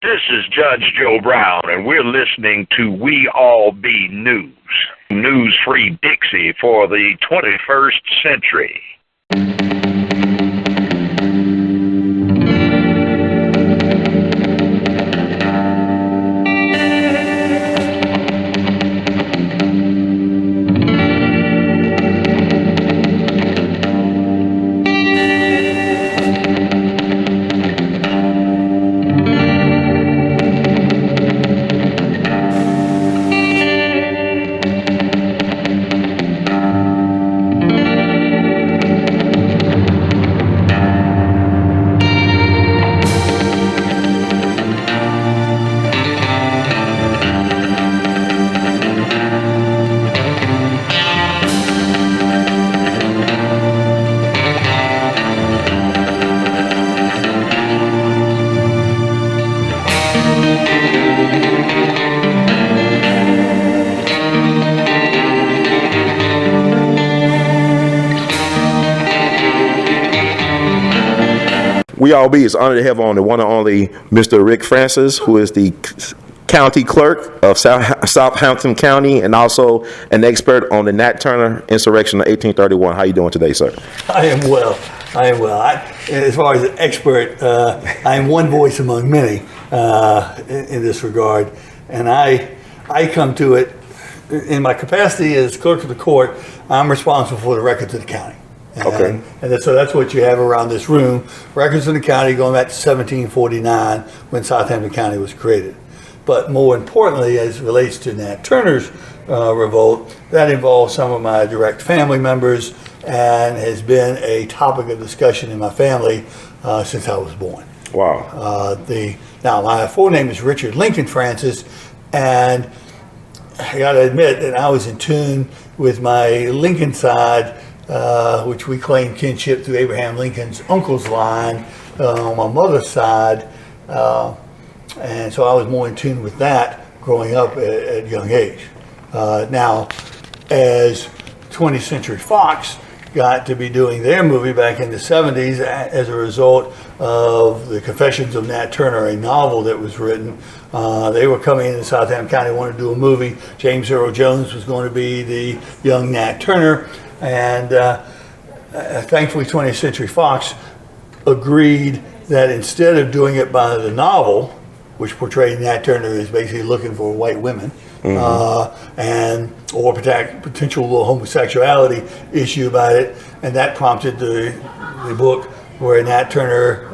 This is Judge Joe Brown, and we're listening to We All Be News. News-free Dixie for the 21st century. We All Be is honored to have on the one and only Mr. Rick Francis, who is the county clerk of Southampton County and also an expert on the Nat Turner insurrection of 1831. How are you doing today, sir? I am well. As far as an expert, I am one voice among many in this regard. And I come to it in my capacity as clerk of the court. I'm responsible for the records of the county. Okay. So that's what you have around this room. Records of the county going back to 1749 when Southampton County was created. But more importantly, as it relates to Nat Turner's revolt, that involves some of my direct family members and has been a topic of discussion in my family since I was born. Wow. Now, my full name is Richard Lincoln Francis, and I got to admit that I was in tune with my Lincoln side, which we claim kinship through Abraham Lincoln's uncle's line on my mother's side. And so I was more in tune with that growing up at a young age. Now, as 20th Century Fox got to be doing their movie back in the 70s as a result of the Confessions of Nat Turner, a novel that was written, they were coming into Southampton County, wanted to do a movie. James Earl Jones was going to be the young Nat Turner. And thankfully 20th Century Fox agreed that instead of doing it by the novel, which portrayed Nat Turner as basically looking for white women, or potential little homosexuality issue about it, and that prompted the book where Nat Turner,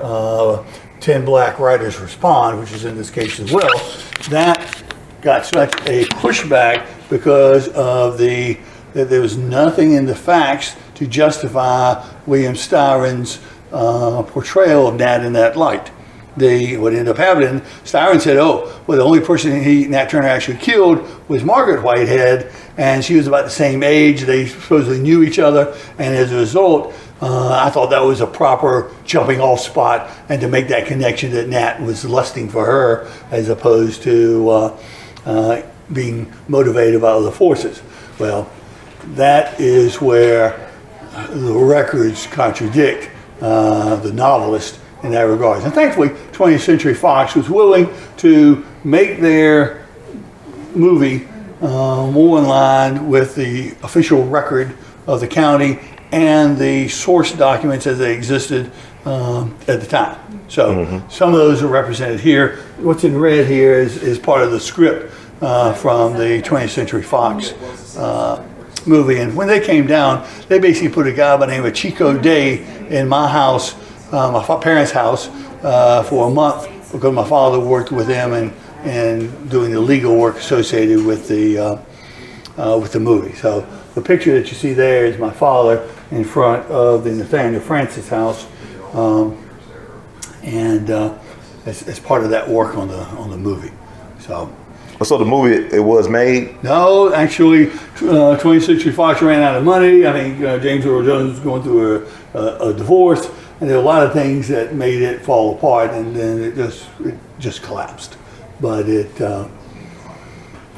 10 Black Writers Respond, which is in this case as well. That got such a pushback because of that there was nothing in the facts to justify William Styron's portrayal of Nat in that light. What ended up happening, Styron said, the only person Nat Turner actually killed was Margaret Whitehead, and she was about the same age. They supposedly knew each other, and as a result, I thought that was a proper jumping off spot, and to make that connection that Nat was lusting for her as opposed to being motivated by other forces. Well, that is where the records contradict the novelist in that regard. And thankfully, 20th Century Fox was willing to make their movie more in line with the official record of the county and the source documents as they existed at the time. So some of those are represented here. What's in red here is part of the script from the 20th Century Fox movie. And when they came down, they basically put a guy by the name of Chico Day in my house, my parents' house, for a month because my father worked with them and doing the legal work associated with the movie. So the picture that you see there is my father in front of the Nathaniel Francis house, and as part of that work on the movie. So the movie, it was made? No, actually, 20th Century Fox ran out of money. I think James Earl Jones was going through a divorce, and there were a lot of things that made it fall apart, and then it just collapsed. But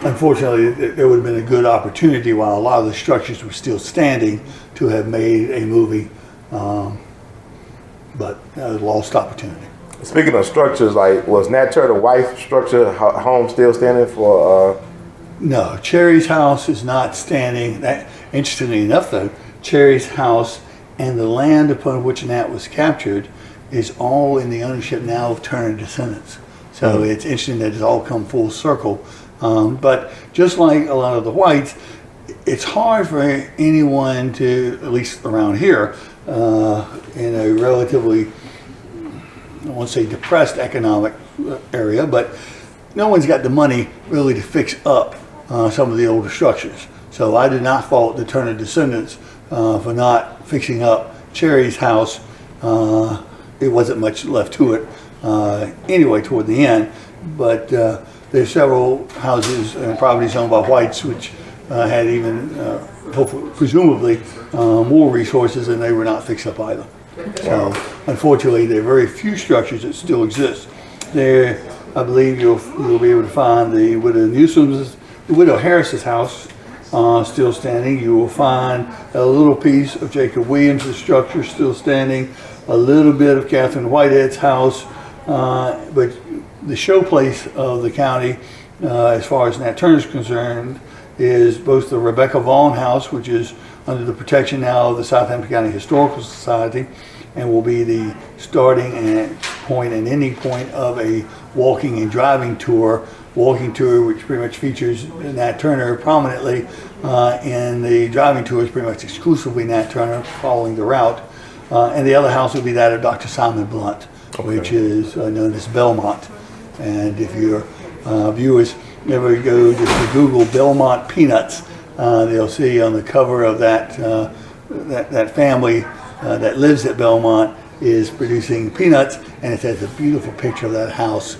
unfortunately, there would have been a good opportunity while a lot of the structures were still standing to have made a movie, but a lost opportunity. Speaking of structures, like, was Nat Turner wife structure home still standing for? No, Cherry's house is not standing. That, interestingly enough, though, Cherry's house and the land upon which Nat was captured is all in the ownership now of Turner descendants. So it's interesting that it's all come full circle. But just like a lot of the whites, it's hard for anyone to, at least around here, in a relatively, I won't say depressed economic area, but no one's got the money really to fix up some of the older structures. So I did not fault the Turner descendants for not fixing up Cherry's house. It wasn't much left to it anyway toward the end, but there's several houses and properties owned by whites which had even, hopefully, presumably, more resources, and they were not fixed up either. So, unfortunately, there are very few structures that still exist. There, I believe you'll be able to find the widow Harris's house still standing. You will find a little piece of Jacob Williams' structure still standing, a little bit of Catherine Whitehead's house, but the showplace of the county, as far as Nat Turner is concerned, is both the Rebecca Vaughn house, which is under the protection now of the Southampton County Historical Society, and will be the starting point and ending point of a walking and driving tour, which pretty much features Nat Turner prominently, and the driving tour is pretty much exclusively Nat Turner following the route. And the other house would be that of Dr. Simon Blunt, which is known as Belmont. And if your viewers ever go just to Google Belmont Peanuts, they'll see on the cover of that family that lives at Belmont is producing peanuts, and it has a beautiful picture of that house,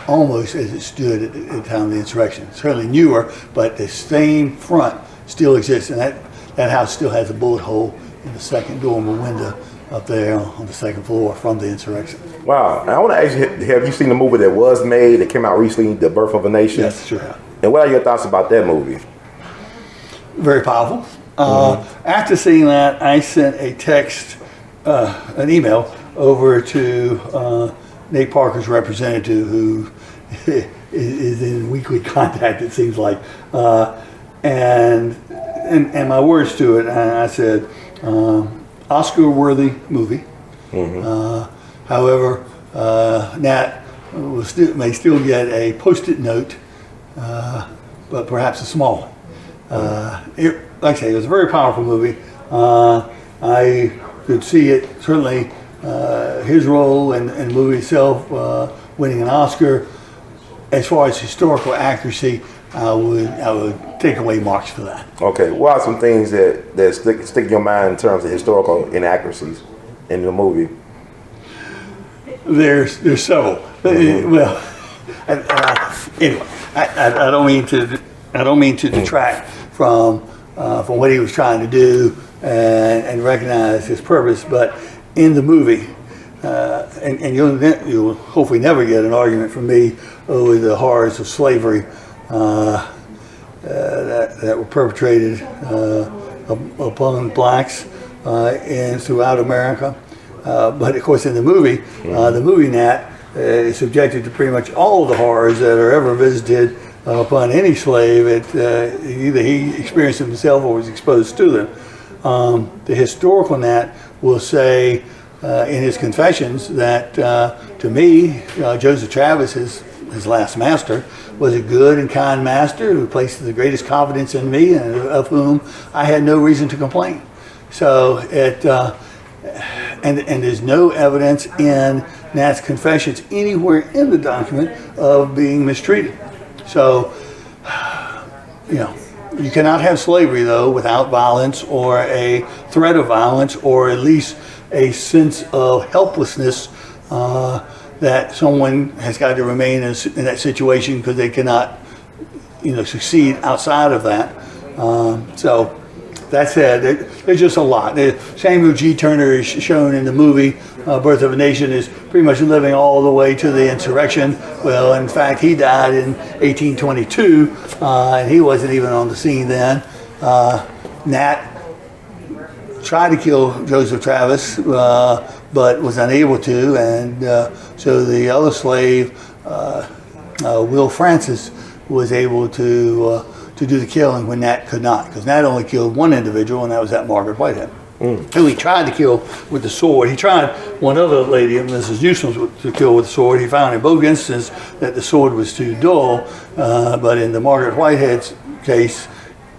almost as it stood at the time of the insurrection. Certainly newer, but the same front still exists, and that house still has a bullet hole in the second dormer window up there on the second floor from the insurrection. Wow. And I want to ask you, have you seen the movie that was made, that came out recently, The Birth of a Nation? Yes, sure have. And what are your thoughts about that movie? Very powerful. After seeing that, I sent a text, an email over to Nate Parker's representative, who is in weekly contact, it seems like, and my words to it. And I said, Oscar-worthy movie. However, Nat may still get a post-it note, but perhaps a small one. Like I say, it was a very powerful movie. I could see it, certainly his role in the movie itself, winning an Oscar. As far as historical accuracy, I would take away marks for that. Okay, what are some things that stick in your mind in terms of historical inaccuracies in the movie? There's several. Well, anyway, I don't mean to detract from what he was trying to do and recognize his purpose, but in the movie, and you'll hopefully never get an argument from me over the horrors of slavery that were perpetrated upon blacks throughout America. But of course, in the movie, Nat is subjected to pretty much all of the horrors that are ever visited upon any slave. Either he experienced them himself or was exposed to them. The historical Nat will say in his confessions that to me, Joseph Travis, his last master, was a good and kind master who placed the greatest confidence in me and of whom I had no reason to complain. So and there's no evidence in Nat's confessions anywhere in the document of being mistreated. So, you cannot have slavery, though, without violence or a threat of violence or at least a sense of helplessness that someone has got to remain in that situation because they cannot, succeed outside of that. So that said, there's just a lot. Samuel G. Turner is shown in the movie Birth of a Nation is pretty much living all the way to the insurrection. Well, in fact, he died in 1822, and he wasn't even on the scene then. Nat tried to kill Joseph Travis, but was unable to, and so the other slave, Will Francis, was able to do the killing when Nat could not, because Nat only killed one individual, and that was that Margaret Whitehead, who he tried to kill with the sword. He tried one other lady, Mrs. Newsom, to kill with the sword. He found in both instances that the sword was too dull, but in the Margaret Whitehead's case,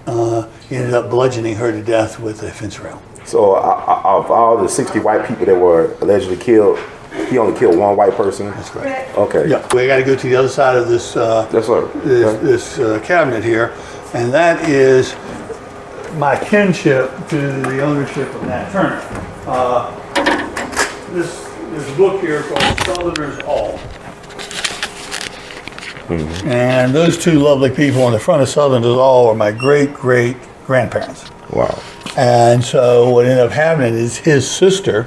he ended up bludgeoning her to death with a fence rail. So of all the 60 white people that were allegedly killed, he only killed one white person? That's correct. Okay. Yeah, we got to go to the other side of this, this cabinet here, and that is my kinship to the ownership of Nat Turner. There's a book here called Southerner's All. And those two lovely people on the front of Southerner's All are my great-great-grandparents. Wow. And so what ended up happening is his sister,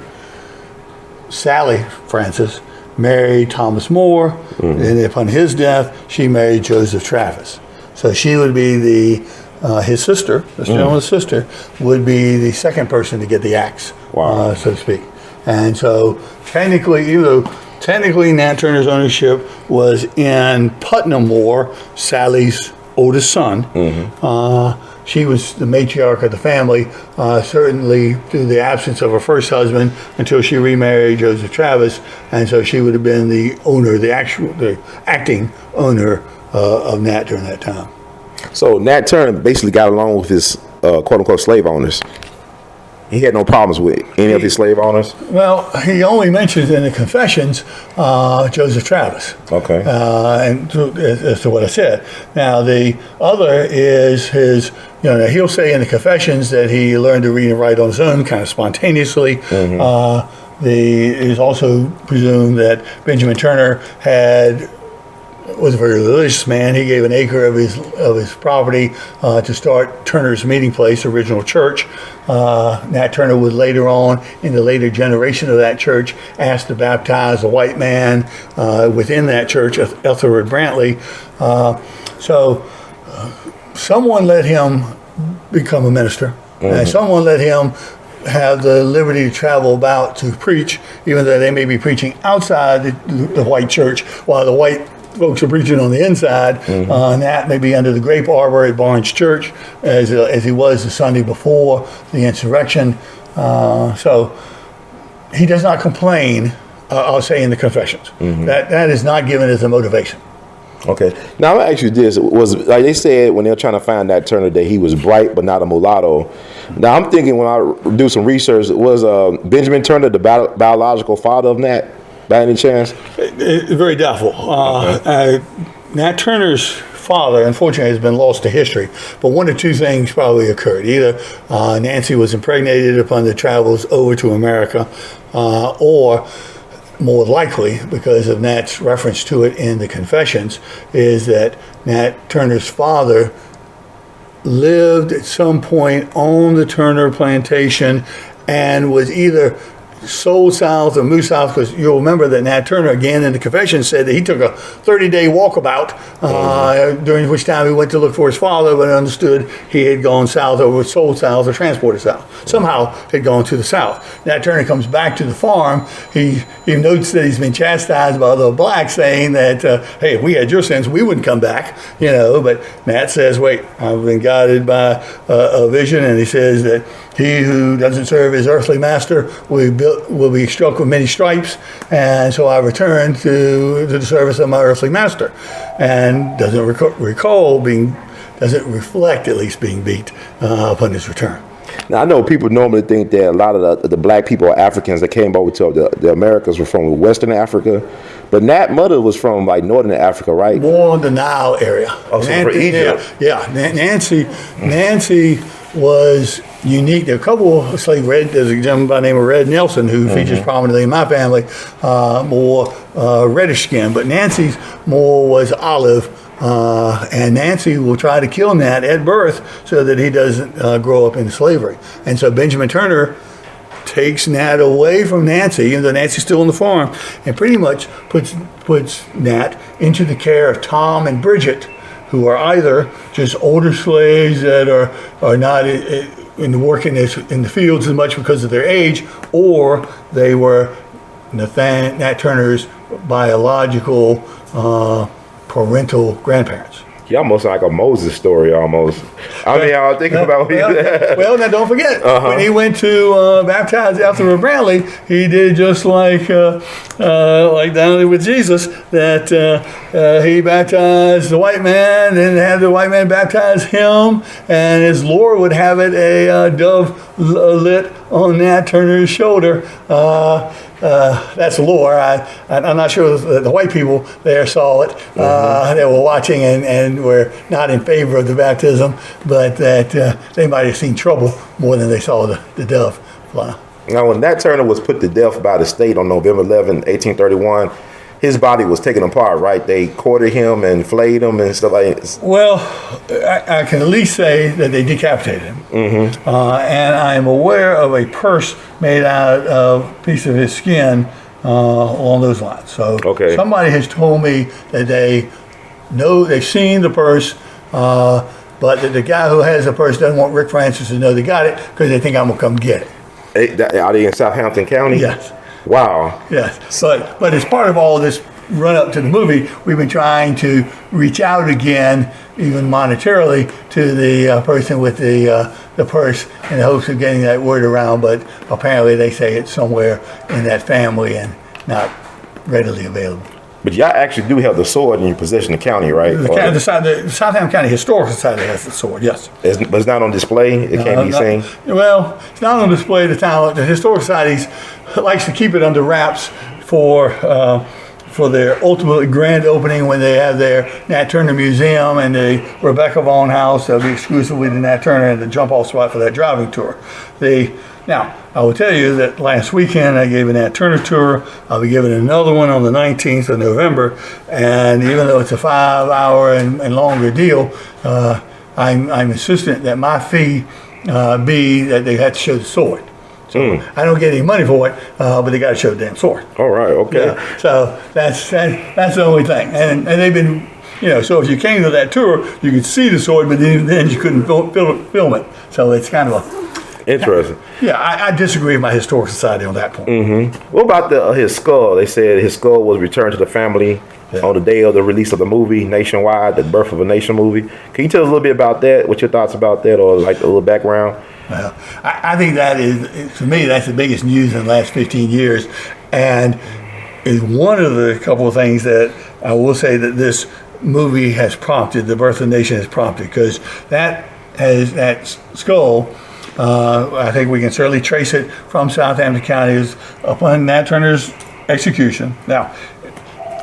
Sally Francis, married Thomas More, and upon his death, she married Joseph Travis. So she would be his sister, this gentleman's sister, would be the second person to get the axe, so to speak. And so technically, Nat Turner's ownership was in Putnam Moore, Sally's oldest son. She was the matriarch of the family, certainly through the absence of her first husband until she remarried Joseph Travis, and so she would have been the owner, the acting owner of Nat during that time. So Nat Turner basically got along with his quote-unquote slave owners. He had no problems with any of his slave owners? Well, he only mentions in the Confessions Joseph Travis. Okay. And as to what I said. Now, the other is his, he'll say in the Confessions that he learned to read and write on his own, kind of spontaneously. It is also presumed that Benjamin Turner was a very religious man. He gave an acre of his property to start Turner's meeting place, original church. Nat Turner would later on, in the later generation of that church, ask to baptize a white man within that church, Ethelred Brantley. So someone let him become a minister, and someone let him have the liberty to travel about to preach, even though they may be preaching outside the white church, while the white folks are preaching on the inside. Nat may be under the grape arbor at Barnes Church, as he was the Sunday before the insurrection. So he does not complain, I'll say in the Confessions. That is not given as a motivation. Okay. Now, I'll ask you this. Was, like they said when they were trying to find Nat Turner, that he was bright but not a mulatto. Now, I'm thinking when I do some research, was Benjamin Turner the biological father of Nat? By any chance? Very doubtful. Nat Turner's father, unfortunately, has been lost to history. But one of two things probably occurred. Either Nancy was impregnated upon the travels over to America, or more likely, because of Nat's reference to it in the Confessions, is that Nat Turner's father lived at some point on the Turner plantation and was either sold south or moved south, because you'll remember that Nat Turner, again in the Confession, said that he took a 30-day walkabout, during which time he went to look for his father, but understood he had gone south or was sold south or transported south. Somehow had gone to the south. Nat Turner comes back to the farm. He notes that he's been chastised by the blacks, saying that, hey, if we had your sins, we wouldn't come back, but Nat says, wait, I've been guided by a vision, and he says that he who doesn't serve his earthly master will be struck with many stripes, and so I return to the service of my earthly master, and doesn't reflect at least being beat upon his return. Now, I know people normally think that a lot of the black people or Africans that came over to the Americas were from Western Africa, but Nat's mother was from like Northern Africa, right? More the Nile area. Oh, so for Egypt. Yeah. Nancy was unique. There are a couple of slave there's a gentleman by the name of Red Nelson who features prominently in my family, more reddish skin, but Nancy's more was olive, and Nancy will try to kill Nat at birth so that he doesn't grow up in slavery. And so Benjamin Turner takes Nat away from Nancy, even though Nancy's still on the farm, and pretty much puts Nat into the care of Tom and Bridget, who are either just older slaves that are not in the work in the fields as much because of their age, or they were Nat Turner's biological parental grandparents. Yeah, almost like a Moses story, almost. I mean, I was thinking about well, now don't forget, when he went to baptize Alfred Bradley, he did just like down there with Jesus, that he baptized the white man and had the white man baptize him, and his Lord would have it a dove lit on Nat Turner's shoulder. That's lore. I'm not sure the white people there saw it. They were watching and were not in favor of the baptism, but that they might have seen trouble more than they saw the dove fly. Now, when Nat Turner was put to death by the state on November 11, 1831, his body was taken apart, right? They quartered him and flayed him and stuff like that. Well, I can at least say that they decapitated him. And I am aware of a purse made out of a piece of his skin along those lines. So somebody has told me that they know they've seen the purse, but that the guy who has the purse doesn't want Rick Francis to know they got it because they think I'm going to come get it. Are they in Southampton County? Yes. Wow. Yes. But as part of all this run up to the movie, we've been trying to reach out again, even monetarily, to the person with the purse in the hopes of getting that word around. But apparently they say it's somewhere in that family and not readily available. But y'all actually do have the sword in your possession of the county, right? The Southampton County Historical Society has the sword, yes. But it's not on display? It can't be seen? Well, it's not on display at the time. The Historical Society likes to keep it under wraps for their ultimate grand opening when they have their Nat Turner Museum and the Rebecca Vaughn House. They'll be exclusively the Nat Turner and the jump-off spot for that driving tour. Now, I will tell you that last weekend I gave a Nat Turner tour. I'll be giving another one on the 19th of November. And even though it's a 5-hour and longer deal, I'm insistent that my fee be that they have to show the sword. So I don't get any money for it, but they got to show the damn sword. All right, okay. Yeah, so that's the only thing. And they've been, so if you came to that tour, you could see the sword, but then you couldn't film it. So it's kind of a... Interesting. Yeah, I disagree with my Historical Society on that point. What about his skull? They said his skull was returned to the family on the day of the release of the movie, Nationwide, the Birth of a Nation movie. Can you tell us a little bit about that? What's your thoughts about that, or like a little background? Well, I think that is, to me, that's the biggest news in the last 15 years. And is one of the couple of things that I will say that this movie has prompted, The Birth of a Nation has prompted, because that skull, I think we can certainly trace it from Southampton County upon Nat Turner's execution. Now,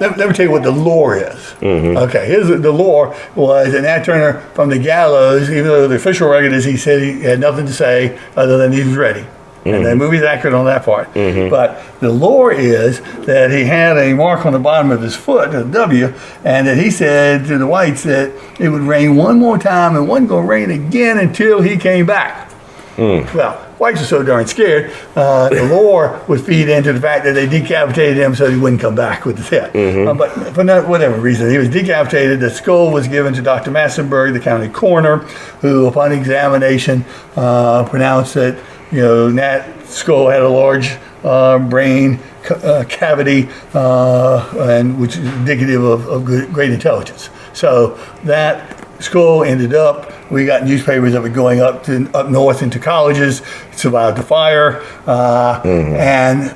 let me tell you what the lore is. Okay, the lore was that Nat Turner from the gallows, even though the official record is he said he had nothing to say other than he was ready. And the movie's accurate on that part. But the lore is that he had a mark on the bottom of his foot, a W, and that he said to the whites that it would rain one more time and wasn't going to rain again until he came back. Well, whites are so darn scared, the lore would feed into the fact that they decapitated him so he wouldn't come back with his head. But for whatever reason, he was decapitated. The skull was given to Dr. Massenburg, the county coroner, who upon examination pronounced that Nat's skull had a large brain cavity, and which is indicative of great intelligence. So that skull ended up, we got newspapers of it going up north into colleges. It survived the fire. And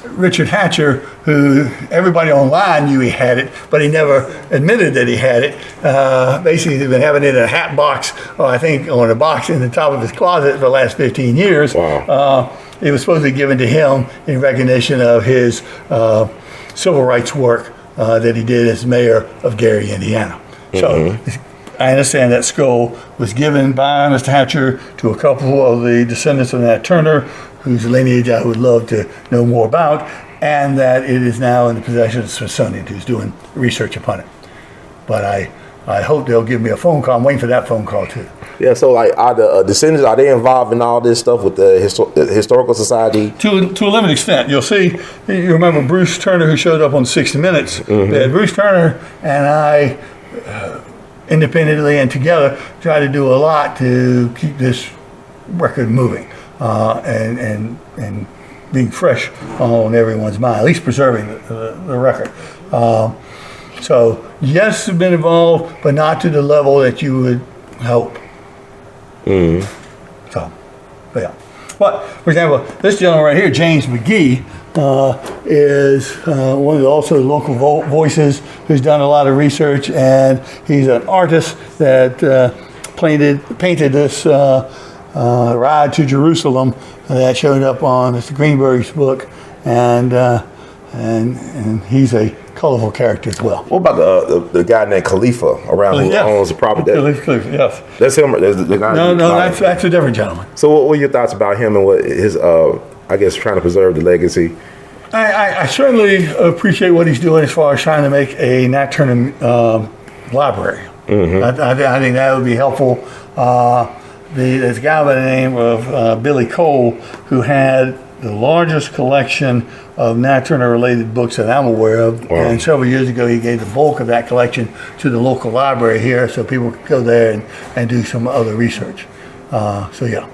Richard Hatcher, who everybody online knew he had it, but he never admitted that he had it. Basically, he's been having it in a hat box, or I think on a box in the top of his closet for the last 15 years. Wow. It was supposed to be given to him in recognition of his civil rights work that he did as mayor of Gary, Indiana. So I understand that skull was given by Mr. Hatcher to a couple of the descendants of Nat Turner, whose lineage I would love to know more about, and that it is now in the possession of the Smithsonian, who's doing research upon it. But I hope they'll give me a phone call. I'm waiting for that phone call too. Yeah, so like, are the descendants, are they involved in all this stuff with the Historical Society? To a limited extent. You'll see, you remember Bruce Turner, who showed up on 60 Minutes. Bruce Turner and I, independently and together, try to do a lot to keep this record moving and being fresh on everyone's mind, at least preserving the record. So yes, have been involved, but not to the level that you would hope. So, but yeah. But for example, this gentleman right here, James McGee, is one of the also local voices who's done a lot of research, and he's an artist that painted this ride to Jerusalem that showed up on Mr. Greenberg's book, and he's a colorful character as well. What about the guy named Khalifa around who owns the property? Khalifa, yes. That's him. The guy. No, that's a different gentleman. So what were your thoughts about him and what his, I guess, trying to preserve the legacy? I certainly appreciate what he's doing as far as trying to make a Nat Turner library. I think that would be helpful. There's a guy by the name of Billy Cole who had the largest collection of Nat Turner related books that I'm aware of. Wow. And several years ago he gave the bulk of that collection to the local library here so people could go there and do some other research. So yeah.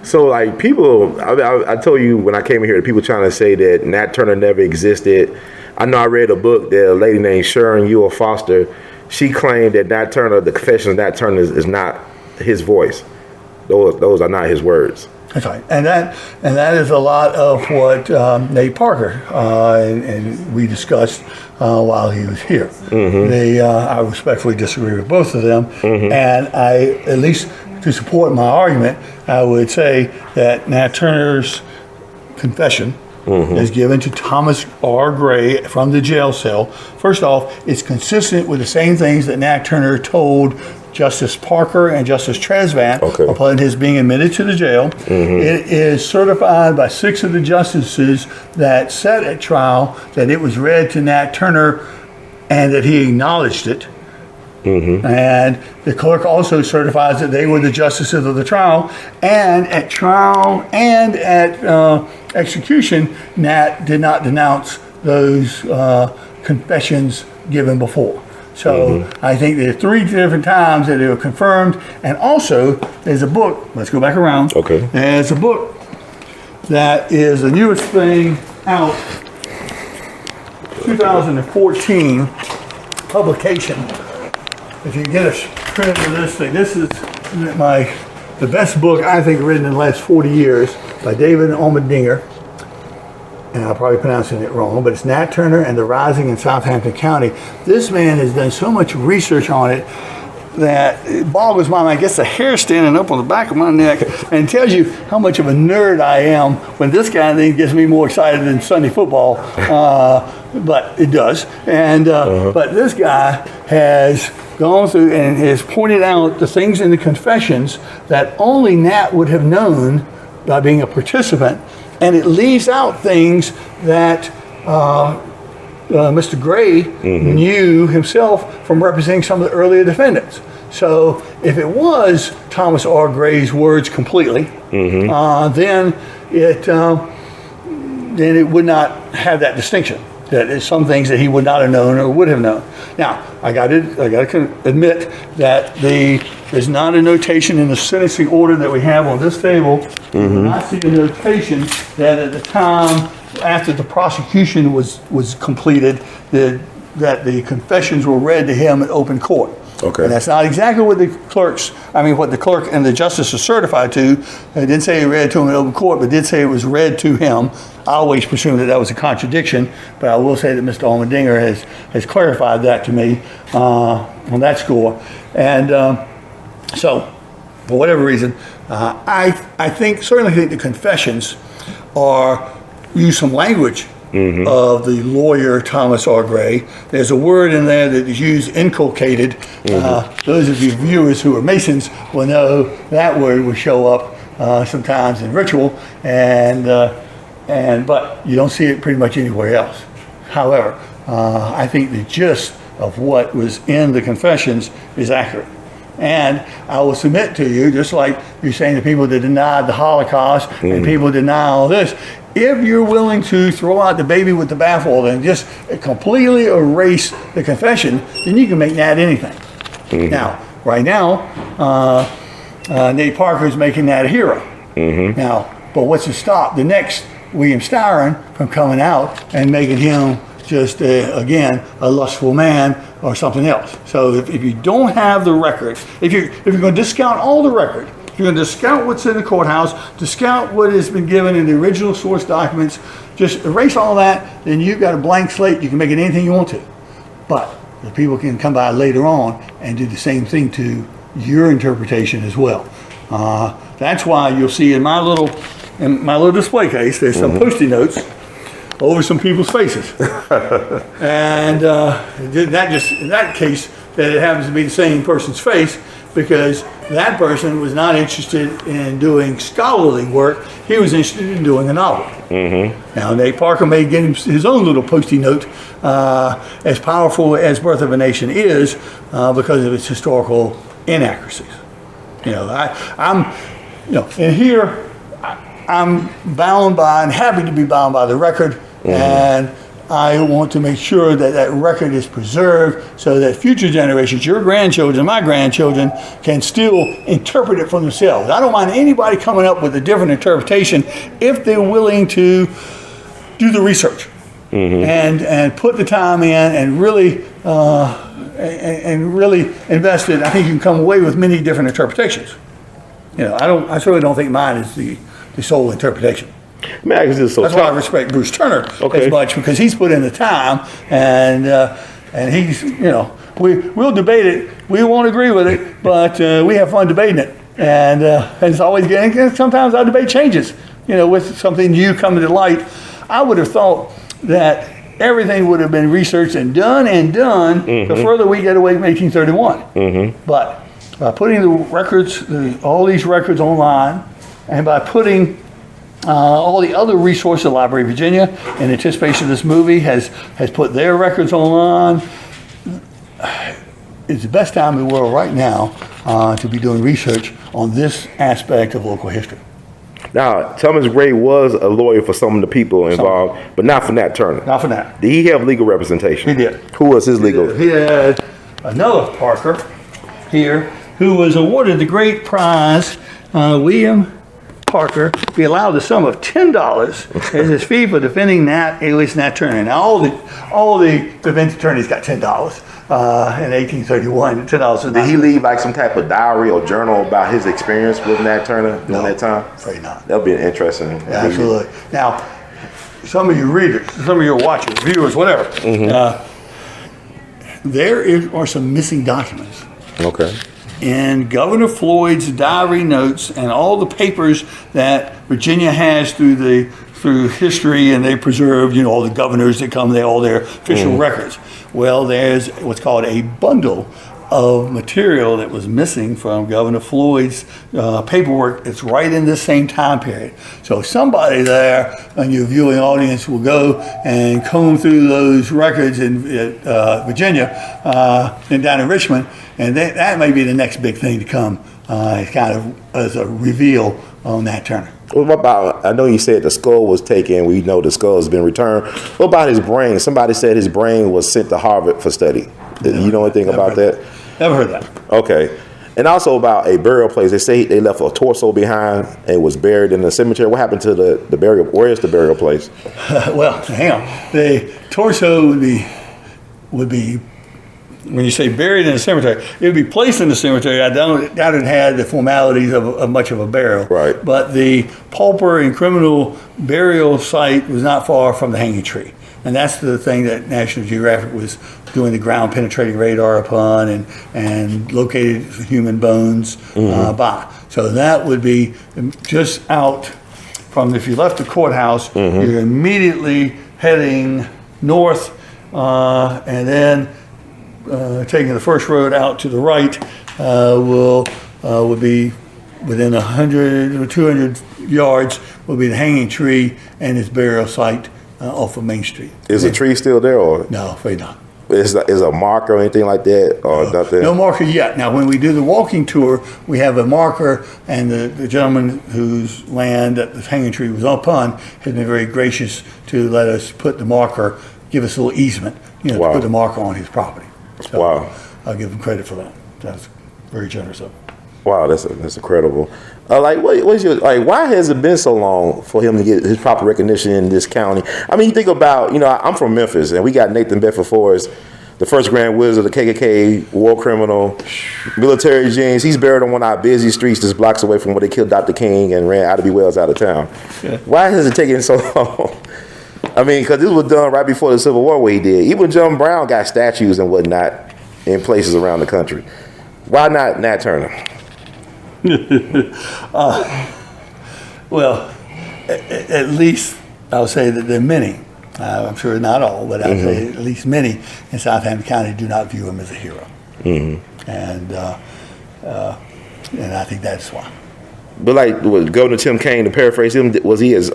So like people, I told you when I came here, people trying to say that Nat Turner never existed. I know I read a book that a lady named Sharon Ewell Foster, she claimed that Nat Turner, the Confessions of Nat Turner is not his voice. Those are not his words. That's right, and that is a lot of what Nate Parker and we discussed while he was here. I respectfully disagree with both of them, and I, at least to support my argument, I would say that Nat Turner's confession is given to Thomas R. Gray from the jail cell. First off, it's consistent with the same things that Nat Turner told Justice Parker and Justice Tresvant upon his being admitted to the jail. It is certified by 6 of the justices that sat at trial that it was read to Nat Turner and that he acknowledged it. And the clerk also certifies that they were the justices of the trial. And at trial and at execution, Nat did not denounce those confessions given before. So I think there are 3 different times that they were confirmed. And also, there's a book, let's go back around. There's a book that is the newest thing out, 2014 publication. If you get a print of this thing, this is the best book I think written in the last 40 years by David Allmendinger. And I'm probably pronouncing it wrong, but it's Nat Turner and the Rising in Southampton County. This man has done so much research on it that it boggles my mind. I guess the hair standing up on the back of my neck and tells you how much of a nerd I am when this guy thing gets me more excited than Sunday football. But it does. And but this guy has gone through and has pointed out the things in the confessions that only Nat would have known by being a participant. And it leaves out things that Mr. Gray knew himself from representing some of the earlier defendants. So if it was Thomas R. Gray's words completely, then it would not have that distinction. That is some things that he would not have known or would have known. Now, I got to admit that there's not a notation in the sentencing order that we have on this table. I see a notation that at the time after the prosecution was completed, that the confessions were read to him in open court. And that's not exactly what the clerk and the justice are certified to. They didn't say he read to him in open court, but did say it was read to him. I always presumed that was a contradiction, but I will say that Mr. Allmendinger has clarified that to me on that score. And so, for whatever reason, I certainly think the confessions use some language of the lawyer Thomas R. Gray. There's a word in there that is used, inculcated. Those of you viewers who are Masons will know that word will show up sometimes in ritual, but you don't see it pretty much anywhere else. However, I think the gist of what was in the confessions is accurate. And I will submit to you, just like you're saying to people that denied the Holocaust and people deny all this, if you're willing to throw out the baby with the bathwater and just completely erase the confession, then you can make Nat anything. Now, right now, Nate Parker is making Nat a hero. Now, but what's to stop the next William Styron from coming out and making him just, again, a lustful man or something else? So if you don't have the record, if you're going to discount all the record, if you're going to discount what's in the courthouse, discount what has been given in the original source documents, just erase all that, then you've got a blank slate. You can make it anything you want to. But the people can come by later on and do the same thing to your interpretation as well. That's why you'll see in my little display case, there's some Post-it notes over some people's faces. And in that case, that it happens to be the same person's face, because that person was not interested in doing scholarly work. He was interested in doing a novel. Now, Nate Parker may get his own little Post-it note, as powerful as Birth of a Nation is, because of its historical inaccuracies. And here I'm bound by and happy to be bound by the record, and I want to make sure that that record is preserved so that future generations, your grandchildren, my grandchildren, can still interpret it for themselves. I don't mind anybody coming up with a different interpretation if they're willing to do the research and put the time in and really invest it. I think you can come away with many different interpretations. I certainly don't think mine is the sole interpretation. That's why I respect Bruce Turner as much, because he's put in the time, and he's, we'll debate it. We won't agree with it, but we have fun debating it, and it's always getting. Sometimes our debate changes, with something new coming to light. I would have thought that everything would have been researched and done the further we get away from 1831. But by putting the records, all these records online, and by putting all the other resources, the Library of Virginia, in anticipation of this movie, has put their records online. It's the best time in the world right now to be doing research on this aspect of local history. Now, Thomas Gray was a lawyer for some of the people involved, but not for Nat Turner. Not for Nat. Did he have legal representation? He did. Who was his legal? He had another Parker here, who was awarded the great prize, William Parker, be allowed the sum of $10 as his fee for defending Nat, alias Nat Turner. Now, all the defense attorneys got $10 in 1831. $10. Did he leave like some type of diary or journal about his experience with Nat Turner during that time? Afraid not. That would be an interesting. Yeah, absolutely. Now, some of you readers, some of your watchers, viewers, whatever, there are some missing documents. Okay. In Governor Floyd's diary notes and all the papers that Virginia has through history, and they preserve, all the governors that come there, all their official records. Well, there's what's called a bundle of material that was missing from Governor Floyd's paperwork. It's right in this same time period. So somebody there and your viewing audience will go and comb through those records in Virginia and down in Richmond, and that may be the next big thing to come, kind of as a reveal on Nat Turner. What about, I know you said the skull was taken. We know the skull has been returned. What about his brain? Somebody said his brain was sent to Harvard for study. You know anything about that? Never heard that. Okay. And also about a burial place. They say they left a torso behind and was buried in the cemetery. What happened to the burial? Where is the burial place? Well, hang on. The torso would be, when you say buried in a cemetery, it would be placed in the cemetery. I doubt it had the formalities of much of a burial. Right. But the pauper and criminal burial site was not far from the hanging tree. And that's the thing that National Geographic was doing the ground penetrating radar upon and located human bones by. So that would be just out from, if you left the courthouse, you're immediately heading north and then taking the first road out to the right would be within 100 or 200 yards will be the hanging tree and its burial site off of Main Street. Is the tree still there, or no? Afraid not. Is a marker or anything like that, or nothing? No marker yet. Now, when we do the walking tour, we have a marker, and the gentleman whose land that the hanging tree was upon has been very gracious to let us put the marker, give us a little easement, to put the marker on his property. So wow. I'll give him credit for that. That's very generous of him. Wow, that's incredible. What's your why has it been so long for him to get his proper recognition in this county? I mean, you think about, I'm from Memphis, and we got Nathan Bedford Forrest, the first Grand Wizard of the KKK, war criminal, military genius. He's buried on one of our busy streets just blocks away from where they killed Dr. King and ran Ida B. Wells out of town. Yeah. Why has it taken so long? I mean, because this was done right before the Civil War, what he did. Even John Brown got statues and whatnot in places around the country. Why not Nat Turner? Well, at least I'll say that there are many. I'm sure not all, but I'll say at least many in Southampton County do not view him as a hero. And I think that's why. But Governor Tim Kaine, to paraphrase him, was he as,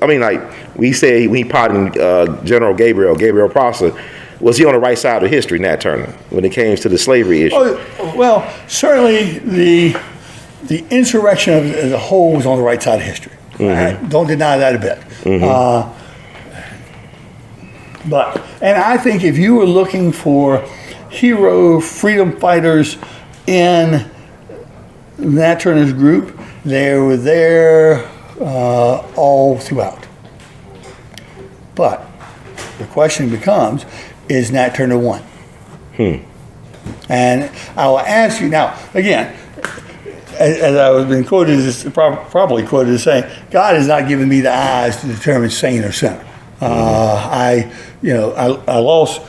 we say when he pardoned General Gabriel Prosser, was he on the right side of history, Nat Turner, when it came to the slavery issue? Well, certainly the insurrection as a whole was on the right side of history. I don't deny that a bit. And I think if you were looking for hero freedom fighters in Nat Turner's group, they were there all throughout. But the question becomes, is Nat Turner one? And I will ask you now, again, as I was being quoted, probably quoted as saying, God has not given me the eyes to determine saint or sinner. I lost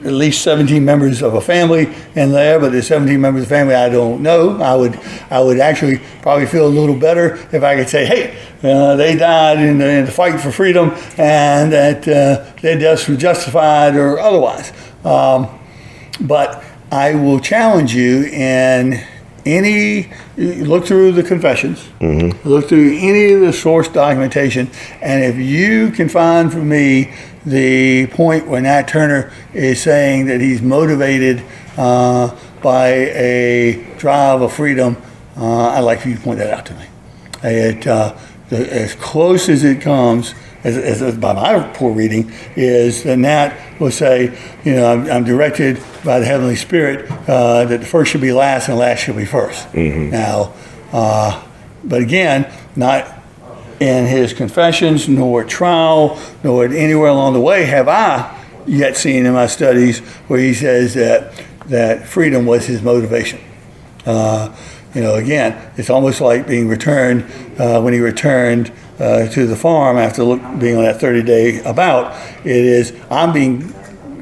at least 17 members of a family in there, but the 17 members of the family I don't know. I would actually probably feel a little better if I could say, hey, they died in the fight for freedom, and that their deaths were justified or otherwise. But I will challenge you in look through the confessions, look through any of the source documentation, and if you can find for me the point where Nat Turner is saying that he's motivated by a drive of freedom, I'd like for you to point that out to me. As close as it comes, as by my poor reading, is that Nat will say, I'm directed by the Heavenly Spirit that the first should be last and last should be first. Now, but again, not in his confessions, nor at trial, nor anywhere along the way have I yet seen in my studies where he says that freedom was his motivation. Again, it's almost like being returned when he returned to the farm after being on that 30-day about. It is, I'm being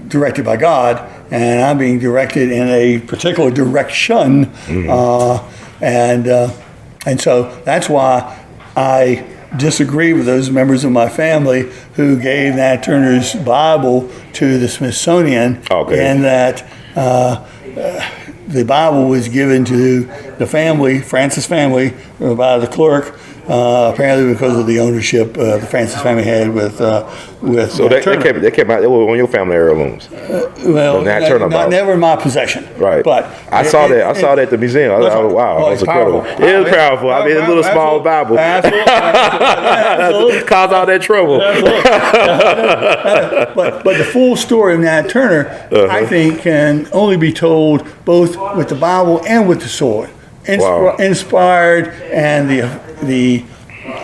directed by God, and I'm being directed in a particular direction, and so that's why I disagree with those members of my family who gave Nat Turner's Bible to the Smithsonian, and that the Bible was given to the family, Francis family, by the clerk, apparently because of the ownership the Francis family had with so that came out. They were on your family heirlooms. Never in my possession. Right. But I saw that at the museum. Wow, that's incredible. It is powerful. I mean, a little small Bible. Absolutely. Caused all that trouble. But the full story of Nat Turner, I think, can only be told both with the Bible and with the sword. Inspired, and the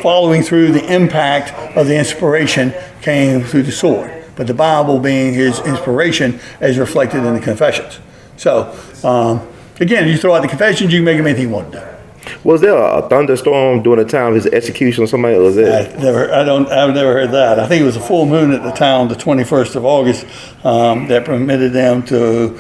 following through the impact of the inspiration came through the sword. But the Bible being his inspiration as reflected in the confessions. So, again, you throw out the confessions, you can make them anything you want to do. Was there a thunderstorm during the time of his execution or something? Was it? I've never heard that. I think it was a full moon at the time, the 21st of August, that permitted them to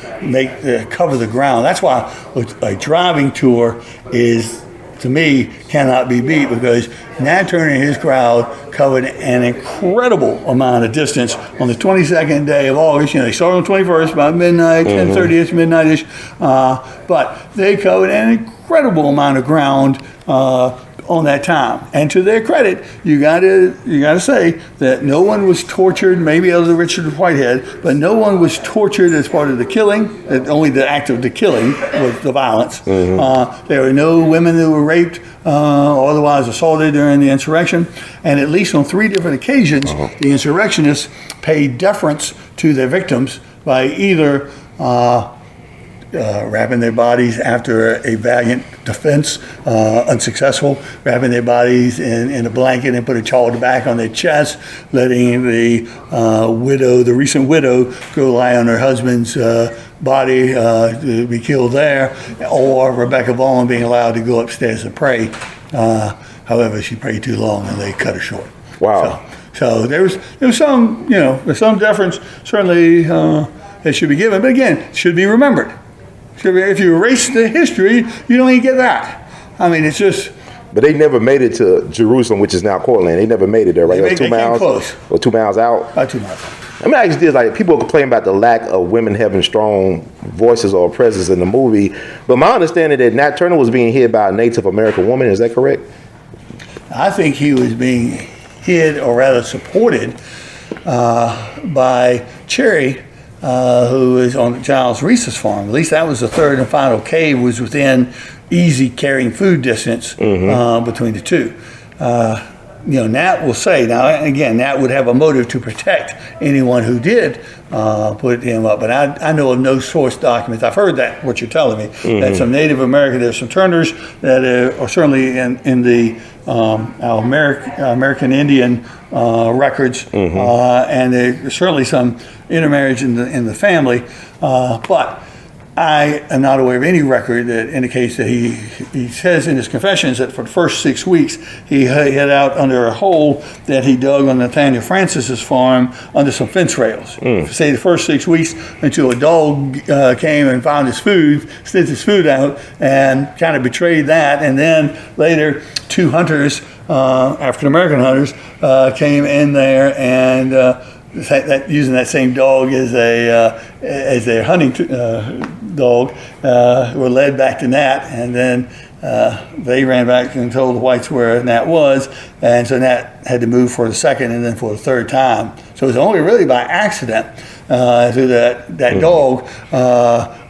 cover the ground. That's why a driving tour is, to me, cannot be beat, because Nat Turner and his crowd covered an incredible amount of distance on the 22nd day of August. They started on the 21st, about midnight, 10:30ish, midnight-ish, but they covered an incredible amount of ground on that time. And to their credit, you gotta say that no one was tortured, maybe other than Richard Whitehead, but no one was tortured as part of the killing. Only the act of the killing was the violence. There were no women that were raped or otherwise assaulted during the insurrection. And at least on 3 different occasions, the insurrectionists paid deference to their victims by either wrapping their bodies after a valiant defense, unsuccessful, wrapping their bodies in a blanket and put a charred back on their chest, letting the recent widow, go lie on her husband's body to be killed there, or Rebecca Vaughn being allowed to go upstairs to pray. However, she prayed too long and they cut her short. Wow. So there was some, there's some deference certainly that should be given, but again, it should be remembered. If you erase the history, you don't even get that. I mean, it's just. But they never made it to Jerusalem, which is now Cortland. They never made it there, right? They 2 miles. Close. Or 2 miles out. About 2 miles. I mean, I just did like people complain about the lack of women having strong voices or presence in the movie. But my understanding that Nat Turner was being hid by a Native American woman. Is that correct? I think he was being hid, or rather supported, by Cherry, who is on Giles Reese's farm. At least that was the third and final cave, was within easy carrying food distance between the two. Nat will say, now again, Nat would have a motive to protect anyone who did put him up, but I know of no source documents. I've heard that, what you're telling me, that some Native American, there's some Turners that are certainly in the American Indian records, and there's certainly some intermarriage in the family, but I am not aware of any record that indicates that he says in his confessions that for the first 6 weeks he hid out under a hole that he dug on Nathaniel Francis's farm under some fence rails. Say the first 6 weeks until a dog came and found his food, sniffed his food out, and kind of betrayed that. And then later, 2 hunters, African American hunters, came in there and using that same dog as their hunting dog, were led back to Nat, and then they ran back and told the whites where Nat was, and so Nat had to move for the second and then for the third time. So it was only really by accident through that dog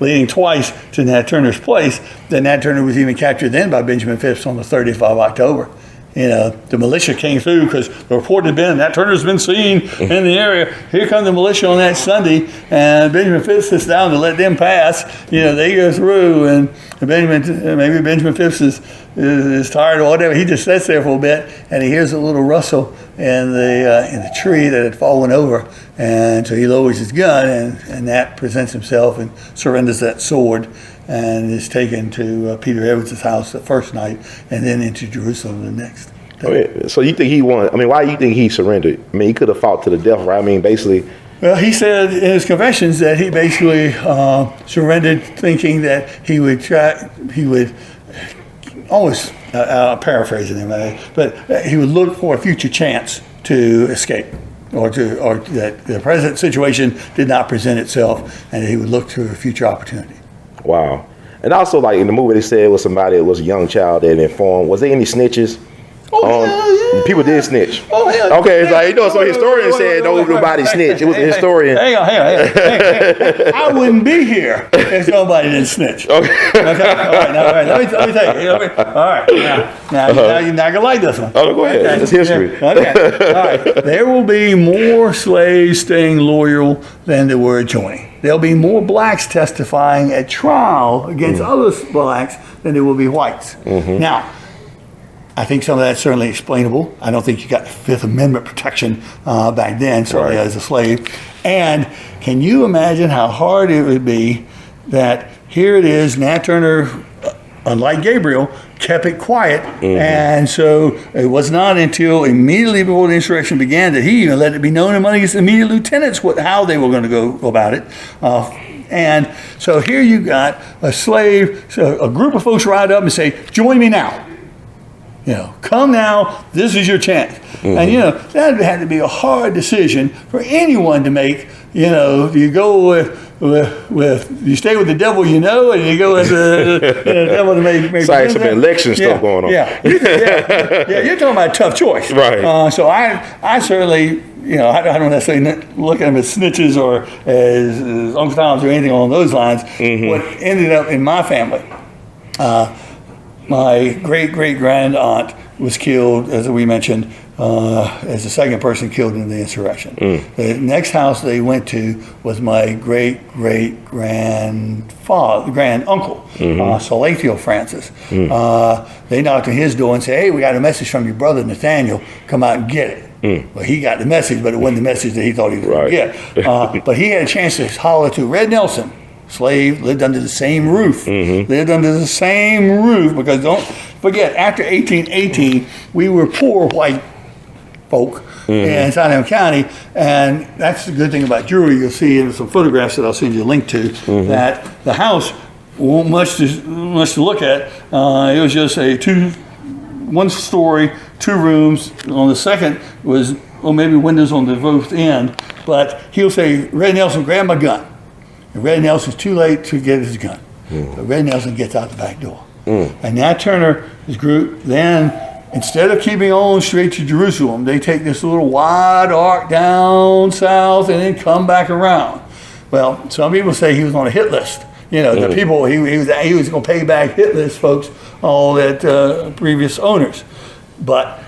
leading twice to Nat Turner's place that Nat Turner was even captured then by Benjamin Phipps on the 30th of October. The militia came through because the report had been Nat Turner's been seen in the area. Here come the militia on that Sunday, and Benjamin Phipps sits down to let them pass. They go through, and maybe Benjamin Phipps is tired or whatever. He just sits there for a bit, and he hears a little rustle in the tree that had fallen over, and so he lowers his gun, and Nat presents himself and surrenders that sword, and is taken to Peter Evans' house the first night, and then into Jerusalem the next. So you think he won? I mean, why do you think he surrendered? I mean, he could have fought to the death, right? I mean, basically. Well, he said in his confessions that he basically surrendered, thinking that he would almost, paraphrasing him, but he would look for a future chance to escape, or that the present situation did not present itself, and he would look to a future opportunity. Wow. And also, like in the movie, they said it was somebody that was a young child that informed. Was there any snitches? Oh, hell yeah. People did snitch. Oh, hell yeah. Okay, it's like, so historians said nobody snitched. It was a historian. Hang on. I wouldn't be here if somebody didn't snitch. Okay. All right, let me tell you. All right, now you're not going to like this one. Oh, go ahead. It's history. Okay, all right. There will be more slaves staying loyal than there were joining. There'll be more blacks testifying at trial against other blacks than there will be whites. Now, I think some of that's certainly explainable. I don't think you got the Fifth Amendment protection back then, certainly as a slave. And can you imagine how hard it would be that here it is, Nat Turner, unlike Gabriel, kept it quiet. And so it was not until immediately before the insurrection began that he even let it be known among his immediate lieutenants how they were going to go about it. And so here you got a slave, so a group of folks ride up and say, join me now. Come now, this is your chance. And, that had to be a hard decision for anyone to make. You go with you stay with the devil, and you go with the devil to make it's like some election stuff going on. You're talking about a tough choice. Right. So I certainly, I don't necessarily look at them as snitches or as Uncle Toms or anything along those lines. What ended up in my family, my great-great-grand aunt was killed, as we mentioned, as the second person killed in the insurrection. The next house they went to was my grand-uncle, Southampton Francis. They knocked on his door and said, "Hey, we got a message from your brother Nathaniel. Come out and get it." Well, he got the message, but it wasn't the message that he thought he was going to get. But he had a chance to holler to Red Nelson. Slave, lived under the same roof. Lived under the same roof, because don't forget, after 1818, we were poor white folk in Southampton County, and that's the good thing about Drury. You'll see in some photographs that I'll send you a link to, that the house wasn't much to look at. It was just a one story, 2 rooms. On the second was, well, maybe windows on the both end, but he'll say, "Red Nelson, grab my gun." And Red Nelson's too late to get his gun. But Red Nelson gets out the back door. And Nat Turner's group then, instead of keeping on straight to Jerusalem, they take this little wide arc down south and then come back around. Well, some people say he was on a hit list. You know, the people, he was going to pay back hit list folks, all that previous owners. But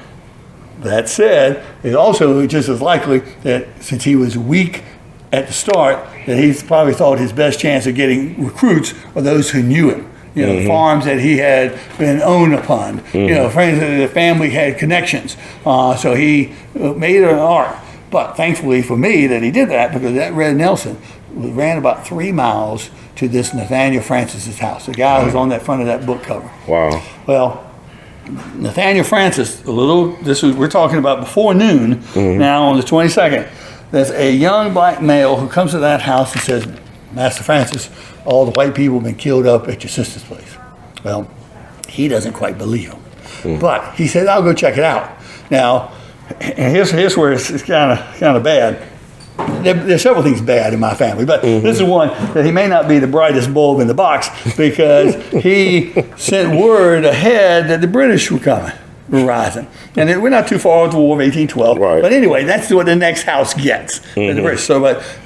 that said, it's also just as likely that since he was weak at the start, that he's probably thought his best chance of getting recruits are those who knew him. You know, farms that he had been owned upon. You know, friends that the family had connections. So he made an arc. But thankfully for me that he did that, because that Red Nelson ran about 3 miles to this Nathaniel Francis's house, the guy who's on that front of that book cover. Wow. Well, Nathaniel Francis, we're talking about before noon, now on the 22nd. There's a young black male who comes to that house and says, "Master Francis, all the white people have been killed up at your sister's place." Well, he doesn't quite believe him. But he says, "I'll go check it out." Now, and here's where it's kind of bad. There's several things bad in my family, but this is one that he may not be the brightest bulb in the box, because he sent word ahead that the British were coming. Rising, and we're not too far off the War of 1812. Right. But anyway, that's what the next house gets. The British. So,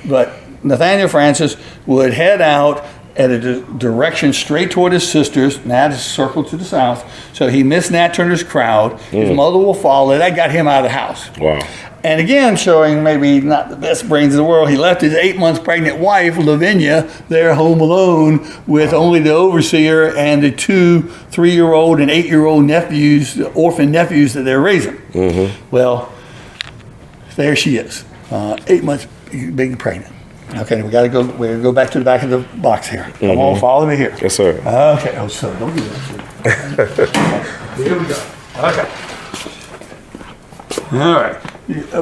but Nathaniel Francis would head out at a direction straight toward his sisters. Nat is circled to the south, so he missed Nat Turner's crowd. His mother will follow. That got him out of the house. Wow. And again, showing maybe not the best brains in the world, he left his 8 months pregnant wife, Lavinia, there home alone with only the overseer and the 2 3-year-old and 8-year-old nephews, orphan nephews that they're raising. Well, there she is, 8 months being pregnant. Okay, we're going to go back to the back of the box here. Come on, follow me here. Yes, sir. Okay. Oh, so don't do that. Here we go. Okay. All right.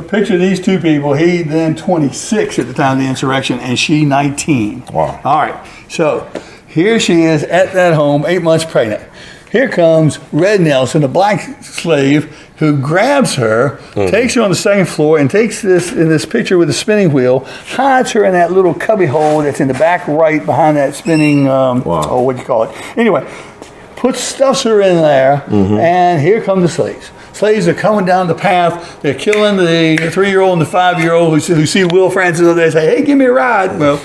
Picture these 2 people. He then 26 at the time of the insurrection, and she 19. Wow. All right. So here she is at that home, 8 months pregnant. Here comes Red Nelson, a black slave, who grabs her, takes her on the second floor, and takes this in this picture with the spinning wheel, hides her in that little cubby hole that's in the back right behind that spinning, what do you call it? Anyway, stuffs her in there, and here come the slaves. Slaves are coming down the path. They're killing the 3-year-old and the 5-year-old who see Will Francis over there and say, "Hey, give me a ride." Well,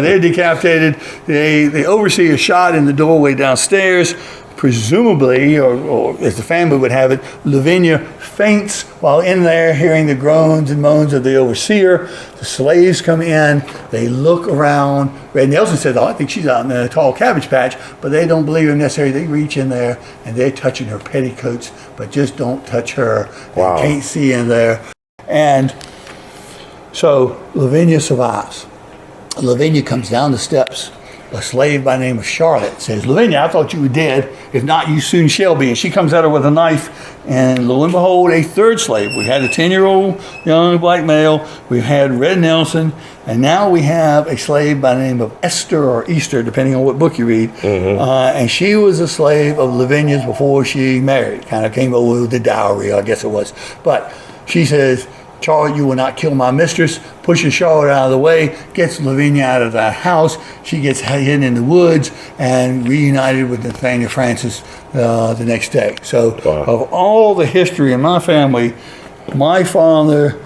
they're decapitated. The overseer shot in the doorway downstairs. Presumably, or as the family would have it, Lavinia faints while in there, hearing the groans and moans of the overseer. The slaves come in. They look around. Red Nelson said, "Oh, I think she's out in the tall cabbage patch," but they don't believe him necessarily. They reach in there and they're touching her petticoats, but just don't touch her. Wow. They can't see in there. And so Lavinia survives. Lavinia comes down the steps. A slave by the name of Charlotte says, "Lavinia, I thought you were dead. If not, you soon shall be." And she comes at her with a knife, and lo and behold, a 3rd slave. We had a 10-year-old young black male. We've had Red Nelson, and now we have a slave by the name of Esther or Easter, depending on what book you read. And she was a slave of Lavinia's before she married. Kind of came over with the dowry, I guess it was. But she says, "Charlotte, you will not kill my mistress," pushes Charlotte out of the way, gets Lavinia out of that house. She gets hidden in the woods and reunited with Nathaniel Francis the next day. So of all the history in my family, my father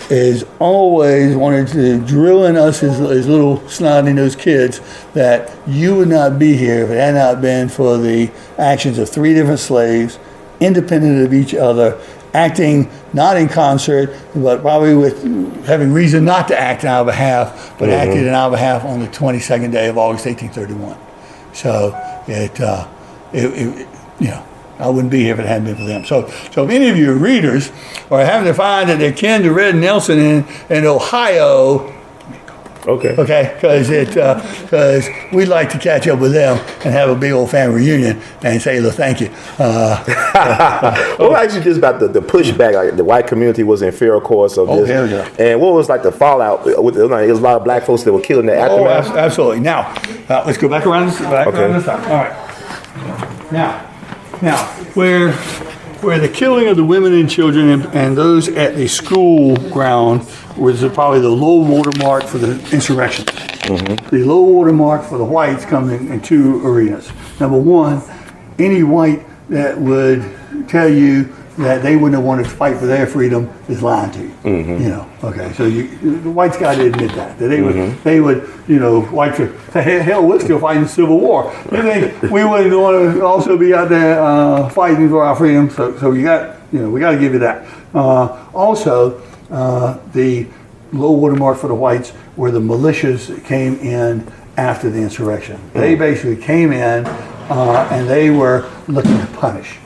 is always wanted to drill in us as little snotty-nosed kids that you would not be here if it had not been for the actions of 3 different slaves, independent of each other, acting not in concert, but probably with having reason not to act on our behalf, but acted on our behalf on the 22nd day of August 1831. So I wouldn't be here if it hadn't been for them. So if any of your readers are having to find that they're kin to Red Nelson in Ohio, Okay. because we'd like to catch up with them and have a big old family reunion and say, look, thank you. Well, actually, just about the pushback, like the white community was in fear, of course, of this. Hell yeah. And what was like the fallout? It was a lot of black folks that were killed in the aftermath. Absolutely. Now, let's go back around this around this time. All right. Now, where the killing of the women and children and those at the school ground was probably the low water mark for the insurrection. The low water mark for the whites comes in 2 arenas. Number one, any white that would tell you that they wouldn't have wanted to fight for their freedom is lying to you. Okay, so the whites got to admit that they would, whites would say, hell, we're still fighting the Civil War. You think we wouldn't want to also be out there fighting for our freedom? So we got to give you that. Also, the low water mark for the whites were the militias that came in after the insurrection. They basically came in and they were looking to punish.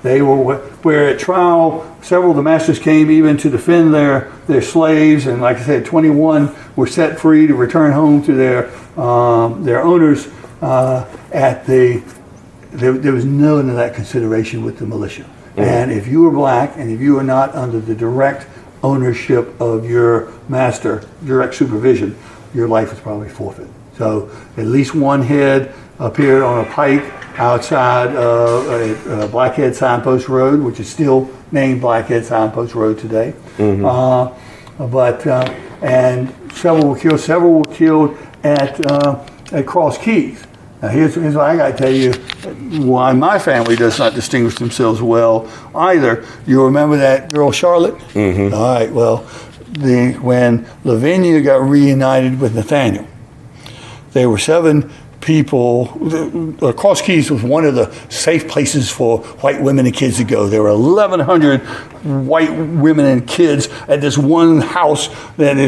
They were where at trial, several of the masters came even to defend their slaves, and like I said, 21 were set free to return home to their owners. There was none of that consideration with the militia. And if you were black and if you were not under the direct ownership of your master, direct supervision, your life was probably forfeit. So at least one head appeared on a pike outside of Blackhead Signpost Road, which is still named Blackhead Signpost Road today. And several were killed. Several were killed at Cross Keys. Now here's what I got to tell you why my family does not distinguish themselves well either. You remember that girl Charlotte? All right. Well, when Lavinia got reunited with Nathaniel, there were 7 people. Cross Keys was one of the safe places for white women and kids to go. There were 1,100 white women and kids at this one house,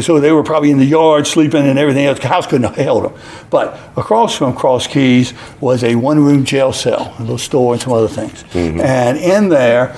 so they were probably in the yard sleeping and everything else. The house couldn't have held them. But across from Cross Keys was a 1-room jail cell, a little store and some other things. And in there,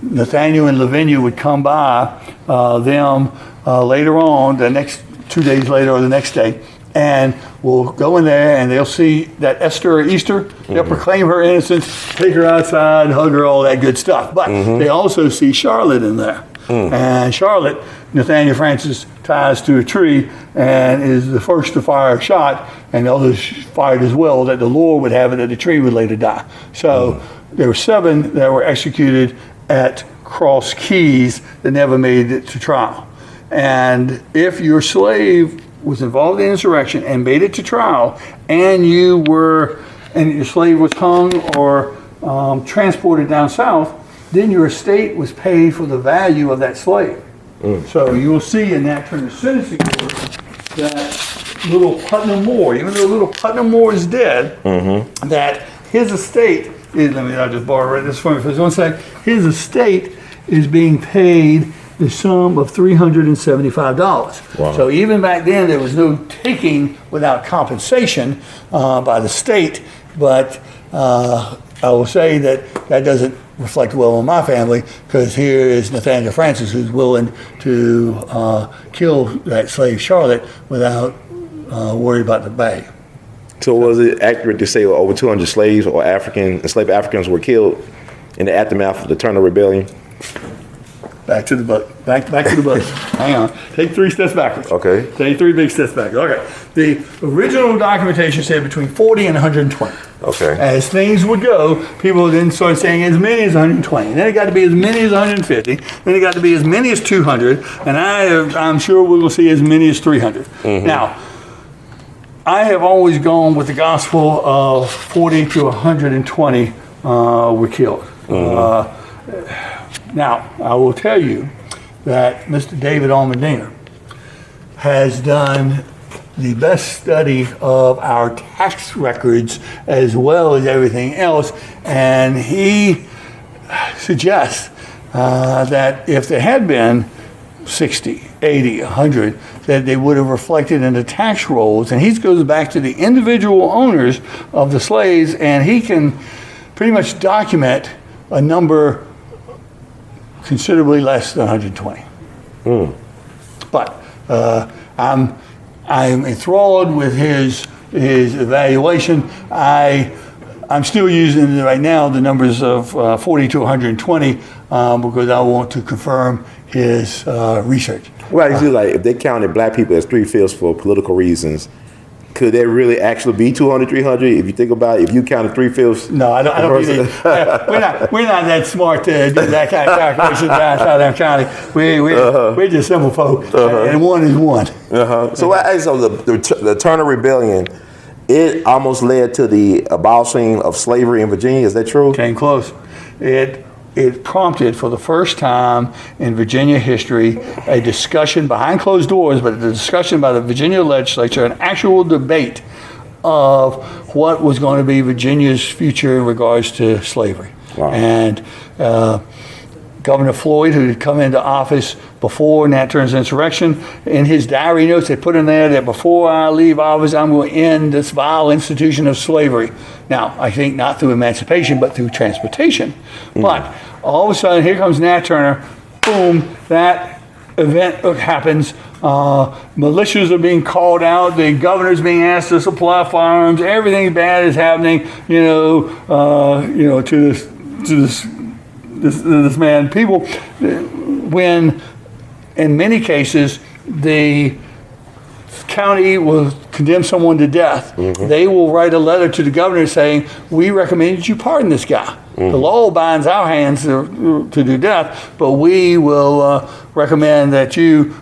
Nathaniel and Lavinia would come by them later on, the next 2 days later or the next day, and we'll go in there and they'll see that Esther or Easter. They'll proclaim her innocence, take her outside, hug her, all that good stuff. But they also see Charlotte in there. And Charlotte, Nathaniel Francis ties to a tree and is the first to fire a shot, and others fired as well, that the Lord would have it that the tree would later die. So there were 7 that were executed at Cross Keys that never made it to trial. And if your slave was involved in insurrection and made it to trial, and your slave was hung or transported down south, then your estate was paid for the value of that slave. So you will see in that Turner sentencing court that little Putnam Moore, even though little Putnam Moore is dead, that his estate is, I'll just borrow this for one second, his estate is being paid the sum of $375. Wow. So even back then, there was no taking without compensation by the state. But I will say that doesn't reflect well on my family, because here is Nathaniel Francis, who's willing to kill that slave Charlotte without worry about the bag. So was it accurate to say over 200 slaves or enslaved Africans were killed in the aftermath of the Turner Rebellion? Back to the book. Back to the book. Hang on. Take 3 steps backwards. Okay. Take 3 big steps back. Okay. The original documentation said between 40 and 120. Okay. As things would go, people then started saying as many as 120. Then it got to be as many as 150. Then it got to be as many as 200. And I'm sure we will see as many as 300. Now, I have always gone with the gospel of 40 to 120 were killed. Now, I will tell you that Mr. David Almedina has done the best study of our tax records as well as everything else, and he suggests that if there had been 60, 80, 100, that they would have reflected in the tax rolls. And he goes back to the individual owners of the slaves, and he can pretty much document a number considerably less than 120. But I'm enthralled with his evaluation. I'm still using right now the numbers of 40 to 120 because I want to confirm his research. Well, it's just like if they counted black people as 3/5 for political reasons, could there really actually be 200, 300? If you think about it, if you counted 3/5. No, I don't think we're not that smart to do that kind of calculation down Southampton County. We're just simple folk, and one is one. So the Turner Rebellion, it almost led to the abolishing of slavery in Virginia. Is that true? Came close. It prompted for the first time in Virginia history a discussion behind closed doors, but a discussion by the Virginia legislature, an actual debate of what was going to be Virginia's future in regards to slavery. Wow. And Governor Floyd, who had come into office before Nat Turner's insurrection, in his diary notes, they put in there that before I leave office, I'm going to end this vile institution of slavery. Now, I think not through emancipation, but through transportation. But all of a sudden, here comes Nat Turner. Boom, that event happens. Militias are being called out. The governor's being asked to supply firearms. Everything bad is happening. To this man. People, when in many cases the county will condemn someone to death, they will write a letter to the governor saying, we recommend that you pardon this guy. The law binds our hands to do death, but we will recommend that you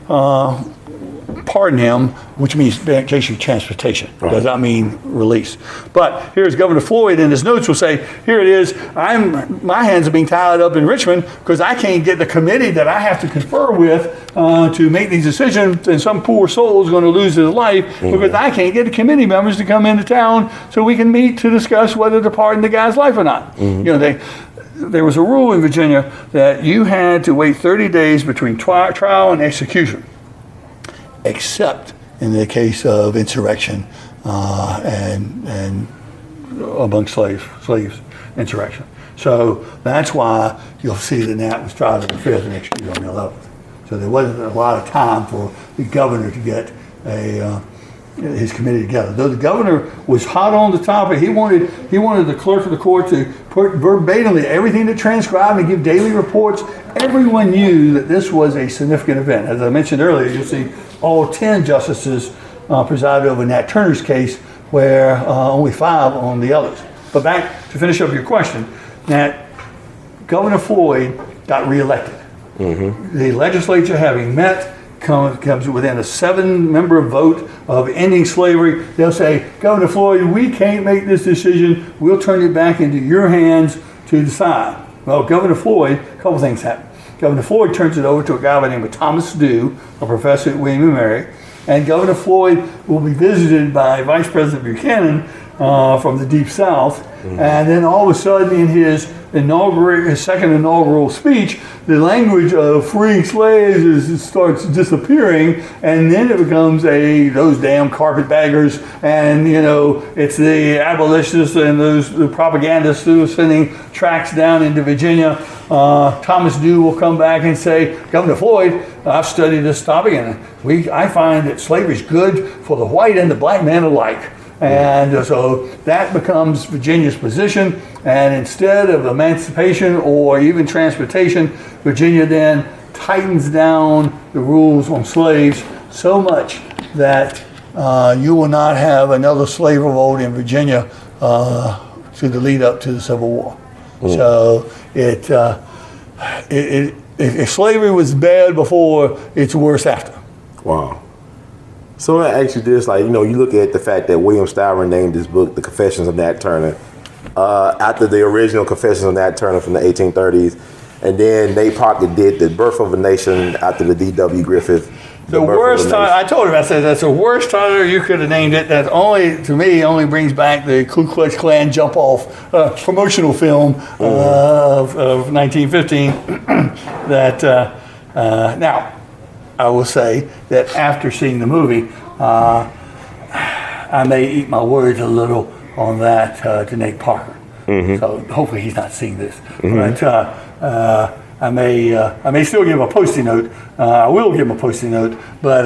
pardon him, which means vacation transportation. Does not mean release. But here's Governor Floyd, and his notes will say, here it is, my hands are being tied up in Richmond because I can't get the committee that I have to confer with to make these decisions, and some poor soul is going to lose his life because I can't get the committee members to come into town so we can meet to discuss whether to pardon the guy's life or not. There was a rule in Virginia that you had to wait 30 days between trial and execution, except in the case of insurrection and among slaves insurrection. So that's why you'll see that Nat was tried on the 5th and executed on the 11th. So there wasn't a lot of time for the governor to get his committee together. Though the governor was hot on the topic, he wanted the clerk of the court to put verbatimly everything to transcribe and give daily reports. Everyone knew that this was a significant event. As I mentioned earlier, you'll see all 10 justices presided over Nat Turner's case, where only 5 on the others. But back to finish up your question, that Governor Floyd got reelected. The legislature, having met, comes within a 7-member vote of ending slavery. They'll say, Governor Floyd, we can't make this decision. We'll turn it back into your hands to decide. Well, Governor Floyd, a couple things happen. Governor Floyd turns it over to a guy by the name of Thomas Dew, a professor at William & Mary, and Governor Floyd will be visited by Vice President Buchanan from the Deep South, and then all of a sudden in his second inaugural speech, the language of freeing slaves starts disappearing, and then it becomes those damn carpetbaggers, and it's the abolitionists and the propagandists who are sending tracts down into Virginia. Thomas Dew will come back and say, Governor Floyd, I've studied this topic, and I find that slavery is good for the white and the black man alike. And so that becomes Virginia's position. And instead of emancipation or even transportation, Virginia then tightens down the rules on slaves so much that you will not have another slave revolt in Virginia to the lead up to the Civil War. So if slavery was bad before, it's worse after. Wow. So I ask you this, you look at the fact that William Styron named his book, The Confessions of Nat Turner, after the original Confessions of Nat Turner from the 1830s. And then Nate Parker did The Birth of a Nation after the D.W. Griffith. The worst title, I told him, I said, that's the worst title you could have named it. That only, to me, only brings back the Ku Klux Klan jump off promotional film of 1915. That, now, I will say that after seeing the movie, I may eat my words a little on that to Nate Parker. So hopefully he's not seeing this. But I may still give him a Post-it note. I will give him a Post-it note, but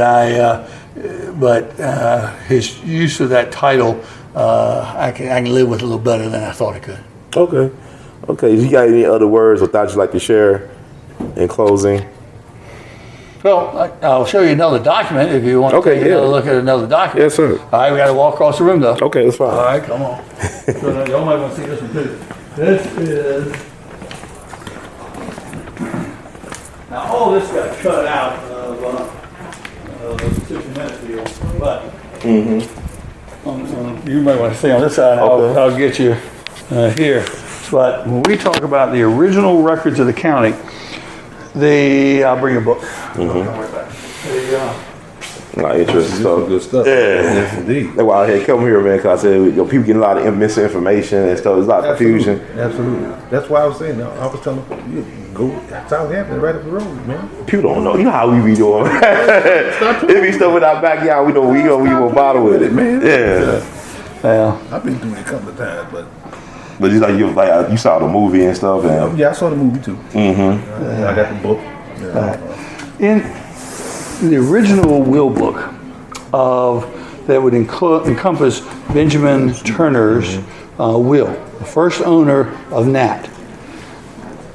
his use of that title, I can live with a little better than I thought I could. Okay. If you got any other words or thoughts you'd like to share in closing? Well, I'll show you another document if you want to take another look at another document. Yes, sir. All right, we got to walk across the room, though. Okay, that's fine. All right, come on. So y'all might want to see this one, too. This is... Now, all this got cut out of the 60 Minutes deal, but you might want to stay on this side, and I'll get you here. But when we talk about the original records of the county, I'll bring a book. Interesting stuff. Good stuff. Yeah. Yes, indeed. That's why I had come here, man, because I said, people getting a lot of misinformation and stuff. There's a lot of confusion. Absolutely. That's why I was saying, I was telling you, go Southampton right up the road, man. People don't know. You know how we be doing. It be stuff in our backyard. We won't bother with it, man. Yeah. Well, I've been through it a couple of times, but you saw the movie and stuff. And yeah, I saw the movie too. I got the book. in the original will book that would encompass Benjamin Turner's will, the first owner of Nat.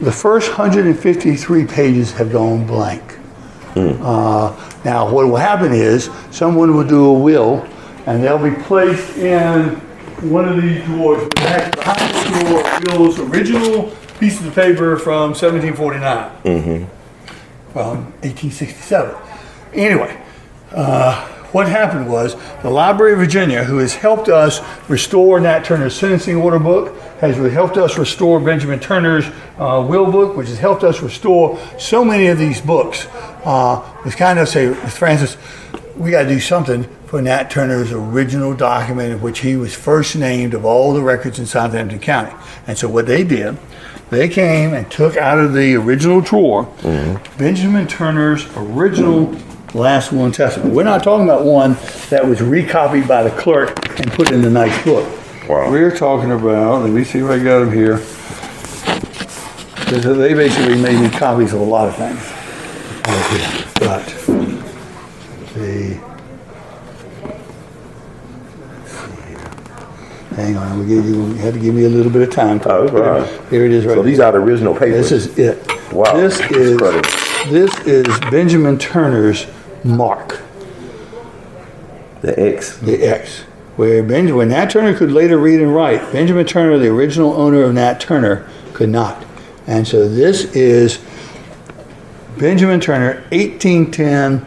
The first 153 pages have gone blank. Now, what will happen is someone will do a will, and they'll be placed in one of these drawers. Behind the drawer, Will's original pieces of paper from 1749, from 1867. Anyway, what happened was the Library of Virginia, who has helped us restore Nat Turner's sentencing order book, has helped us restore Benjamin Turner's will book, which has helped us restore so many of these books, was kind of say, Francis, we got to do something for Nat Turner's original document in which he was first named of all the records in Southampton County. And so what they did, they came and took out of the original drawer Benjamin Turner's original last will and testament. We're not talking about one that was recopied by the clerk and put in the nice book. Wow. We're talking about, let me see if I got them here. They basically made me copies of a lot of things. But hang on, you had to give me a little bit of time. Right. Here it is right So these are the original papers. This is it. Wow. This is Benjamin Turner's mark. The X. The X. Where when Nat Turner could later read and write, Benjamin Turner, the original owner of Nat Turner, could not. And so this is Benjamin Turner, 1810,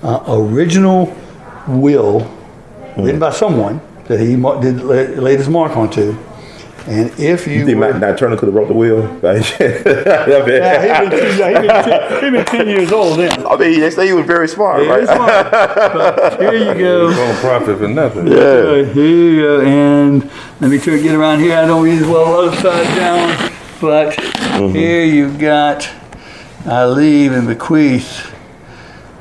original will, written by someone that he laid his mark onto. And if you think Nat Turner could have wrote the will? he'd been 10 years old then. I mean, they say he was very smart, right? Smart. But here you go. Don't profit for nothing. Here you go. And let me try to get around here. I don't read as well upside down. But here you've got, I leave and bequeath,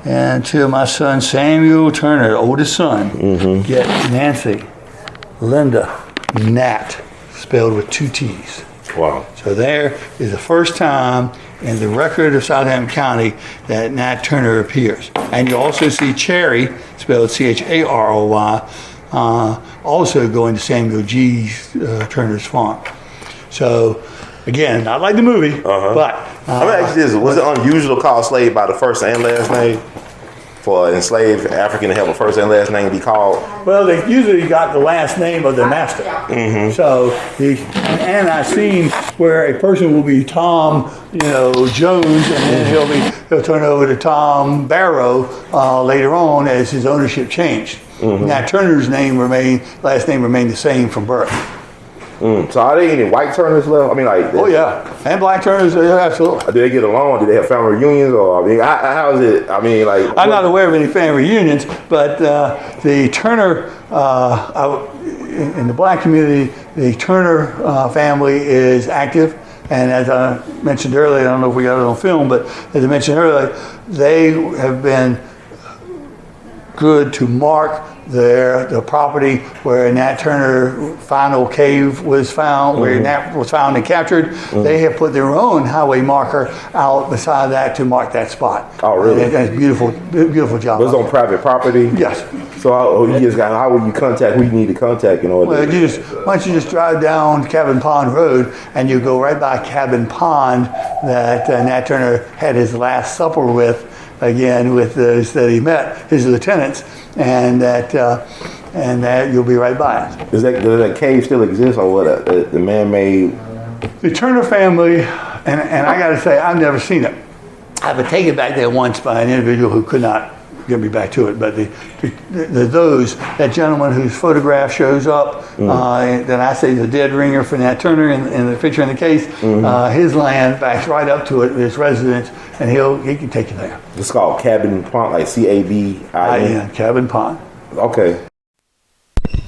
and to my son Samuel Turner, oldest son, get Nancy, Linda, Nat, spelled with 2 T's. Wow. So there is the first time in the record of Southampton County that Nat Turner appears. And you also see Cherry, spelled Charroy, also going to Samuel G. Turner's farm. So, again, not like the movie, but... I'm gonna ask you this, was it unusual to call slave by the first and last name? For an enslaved African to have a first and last name be called? Well, they usually got the last name of the master. So, and I've seen where a person will be Tom, Jones, and then he'll turn over to Tom Barrow later on as his ownership changed. Nat Turner's last name remained the same from birth. So are there any white Turners left? I mean, like. Oh yeah, and black Turners, yeah, absolutely. Do they get along? Do they have family reunions? Or I mean, how is it? I mean, like. I'm not aware of any family reunions, but the Turner, in the black community, the Turner family is active. And as I mentioned earlier, I don't know if we got it on film, but as I mentioned earlier, they have been good to mark the property where Nat Turner final cave was found, where Nat was found and captured. They have put their own highway marker out beside that to mark that spot. Oh, really? And that's beautiful, beautiful job. But it's on private property? Yes. So how would you contact who you need to contact in order? Well, why don't you just drive down Cabin Pond Road and you go right by Cabin Pond that Nat Turner had his last supper with, again, with those that he met, his lieutenants, and that you'll be right by it. Does that cave still exist, or what? The man-made? The Turner family, and I got to say, I've never seen it. I've been taken back there once by an individual who could not get me back to it, but that gentleman whose photograph shows up, that I say the dead ringer for Nat Turner in the picture in the case, his land backs right up to it, his residence, and he can take you there. It's called Cabin Pond, like CABIN. Cabin Pond. Okay.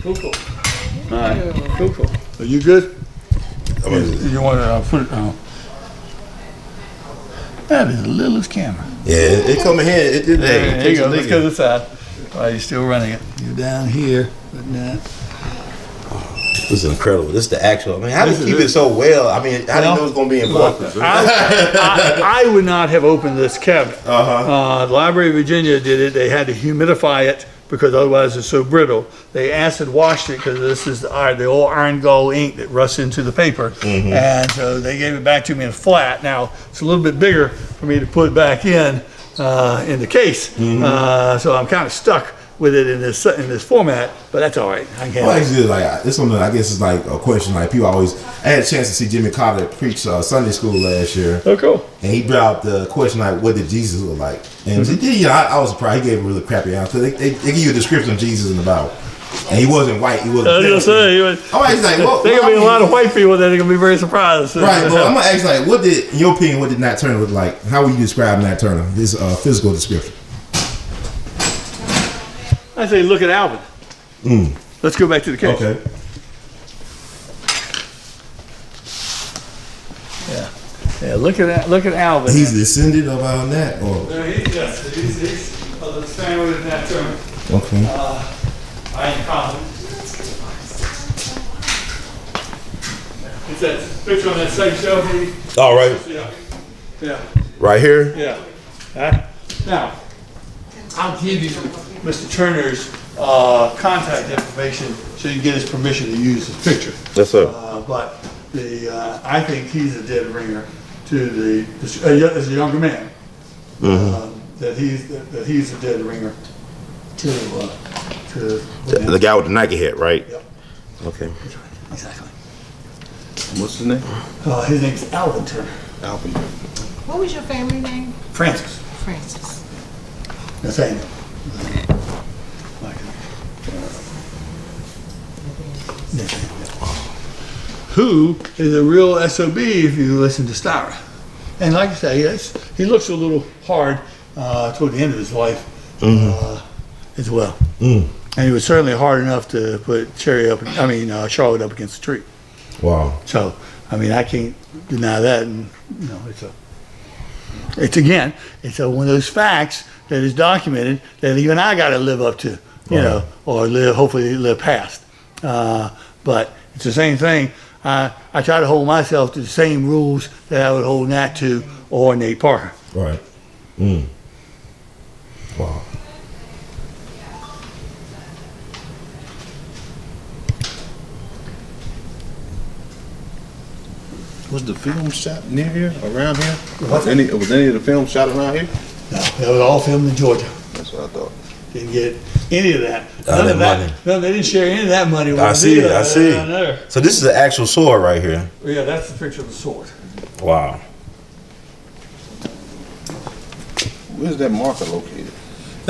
Cool. All right. Cool. Are you good? You want to put it on? That is the littlest camera. Yeah, it come in here. There you go. Let's go to the side. All right, you're still running it. You're down here. This is incredible. This is the actual. I mean, how do you keep it so well? I mean, how do you know it's going to be important? I would not have opened this cabinet. The Library of Virginia did it. They had to humidify it because otherwise it's so brittle. They acid washed it because this is the old iron gall ink that rusts into the paper. And so they gave it back to me in flat. Now, it's a little bit bigger for me to put back in the case. So I'm kind of stuck with it in this format, but that's all right. I can't. Well, actually, like this one, I guess it's like a question. Like people always, I had a chance to see Jimmy Carter preach Sunday school last year. Oh, cool. And he brought up the question like, what did Jesus look like? And I was surprised. He gave a really crappy answer. They give you a description of Jesus in the Bible, and he wasn't white. He wasn't. I was gonna say, he's like, well, there's gonna be a lot of white people that are gonna be very surprised. Right. Well, I'm gonna ask like, in your opinion, what did Nat Turner look like? How would you describe Nat Turner? His physical description. I say look at Alvin. Let's go back to the case. Okay. Yeah. Look at Alvin. He's descended of Nat, or No, he's of the family of Nat Turner. okay. I am confident. It's that picture on that same shelf. All right. Yeah. Right here. Yeah. Now, I'll give you Mr. Turner's contact information so you can get his permission to use his picture. Yes, sir. But I think he's a dead ringer to as a younger man. That he's a dead ringer to The guy with the Nike hat, right? Yep. Okay. Exactly. What's his name? His name's Alvin Turner. Alvin. What was your family name? Francis. Francis. Nathaniel. Who is a real SOB if you listen to Styra. And like I say, he looks a little hard toward the end of his life as well. And he was certainly hard enough to put Charlotte up against the tree. Wow. So, I mean, I can't deny that. And, it's one of those facts that is documented that even I got to live up to, or hopefully live past. But it's the same thing. I try to hold myself to the same rules that I would hold Nat to or Nate Parker. Right. Wow. Was the film shot near here, around here? Was any of the film shot around here? No, that was all filmed in Georgia. That's what I thought. Didn't get any of that. None of that money. No, they didn't share any of that money. I see. There. So this is the actual sword right here. Yeah, that's the picture of the sword. Wow. Where's that marker located?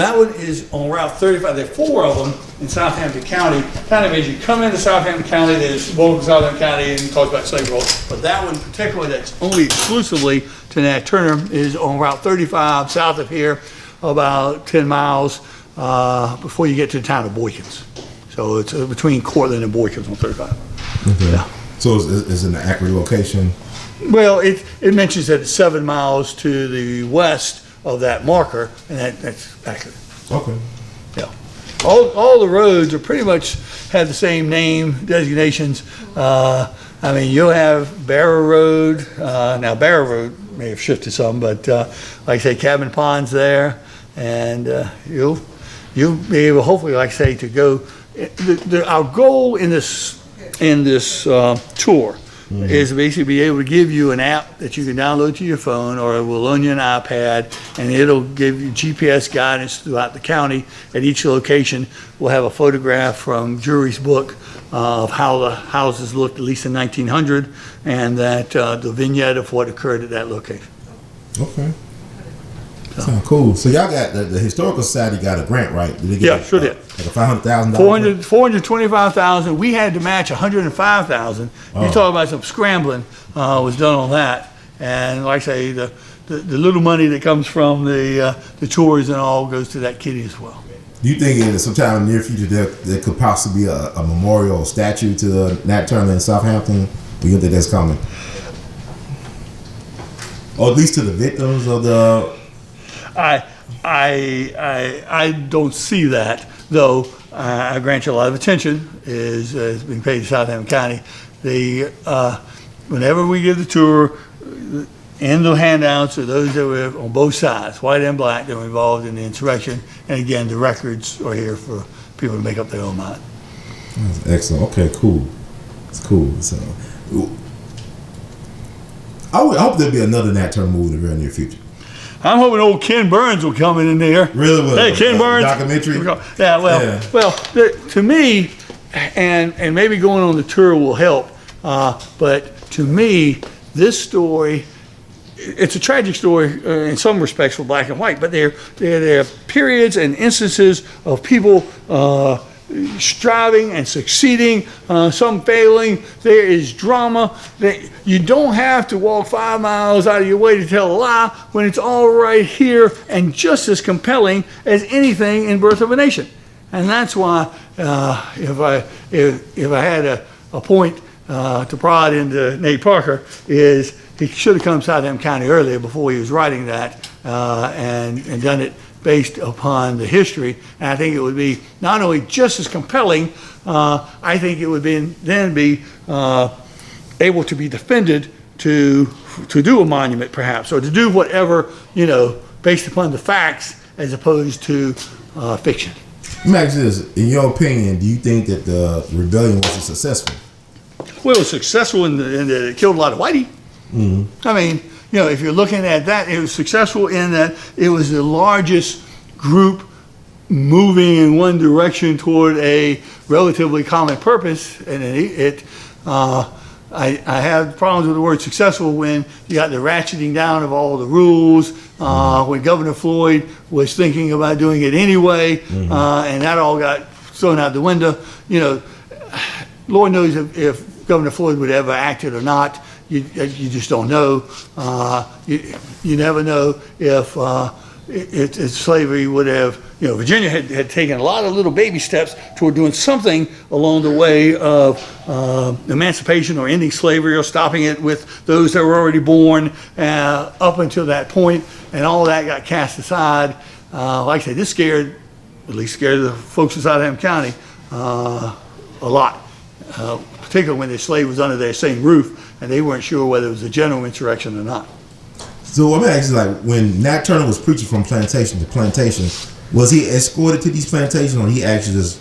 That one is on Route 35. There are 4 of them in Southampton County. Kind of as you come into Southampton County, there's Welcome to Southampton County and talks about slave roll. But that one particularly, that's only exclusively to Nat Turner, is on Route 35 south of here, about 10 miles before you get to the town of Boykins. So it's between Cortland and Boykins on 35. Okay. Yeah. So is it an accurate location? Well, it mentions that it's 7 miles to the west of that marker, and that's accurate. Okay. Yeah. All the roads are pretty much have the same name designations. I mean, you'll have Barrow Road. Now, Barrow Road may have shifted some, but like I say, Cabin Pond's there, and you'll be able, hopefully, like I say, to go. Our goal in this tour is to basically be able to give you an app that you can download to your phone, or it will loan you an iPad, and it'll give you GPS guidance throughout the county. At each location, we'll have a photograph from Drury's book of how the houses looked, at least in 1900, and that the vignette of what occurred at that location. Okay. Sounds cool. So y'all got the Historical Society got a grant, right? Did they get Sure did. Like a $500,000? $425,000. We had to match $105,000. You talk about some scrambling was done on that, and like I say, the little money that comes from the tours and all goes to that kitty as well. Do you think in sometime in the near future there could possibly be a memorial statue to Nat Turner in Southampton? Do you think that's coming? Or at least to the victims of the... I don't see that, though. I grant you a lot of attention is being paid to Southampton County. Whenever we give the tour, in the handouts are those that were on both sides, white and black, that were involved in the insurrection. And again, the records are here for people to make up their own mind. That's excellent. Okay, cool. It's cool. So, I hope there'll be another Nat Turner movie in the very near future. I'm hoping old Ken Burns will come in there. Really? Well, hey, Ken Burns. Documentary? Yeah, well, to me, and maybe going on the tour will help, but to me, this story, it's a tragic story in some respects for black and white, but there are periods and instances of people striving and succeeding, some failing. There is drama. You don't have to walk 5 miles out of your way to tell a lie when it's all right here and just as compelling as anything in Birth of a Nation. And that's why if I had a point to prod into Nate Parker, is he should have come to Southampton County earlier before he was writing that and done it based upon the history. And I think it would be not only just as compelling, I think it would be able to be defended to do a monument perhaps, or to do whatever, based upon the facts as opposed to fiction. Max, in your opinion, do you think that the rebellion was successful? Well, it was successful in that it killed a lot of whitey. Mm-hmm. I mean, if you're looking at that, it was successful in that it was the largest group moving in one direction toward a relatively common purpose. And I have problems with the word successful when you got the ratcheting down of all the rules, when Governor Floyd was thinking about doing it anyway, and that all got thrown out the window. Lord knows if Governor Floyd would ever act it or not. You just don't know. You never know if slavery would have, Virginia had taken a lot of little baby steps toward doing something along the way of emancipation or ending slavery or stopping it with those that were already born up until that point, and all of that got cast aside. Like I said, this scared the folks in Southampton County a lot, particularly when the slave was under their same roof and they weren't sure whether it was a general insurrection or not. So I'm asking, when Nat Turner was preaching from plantation to plantation, was he escorted to these plantations, or he actually just...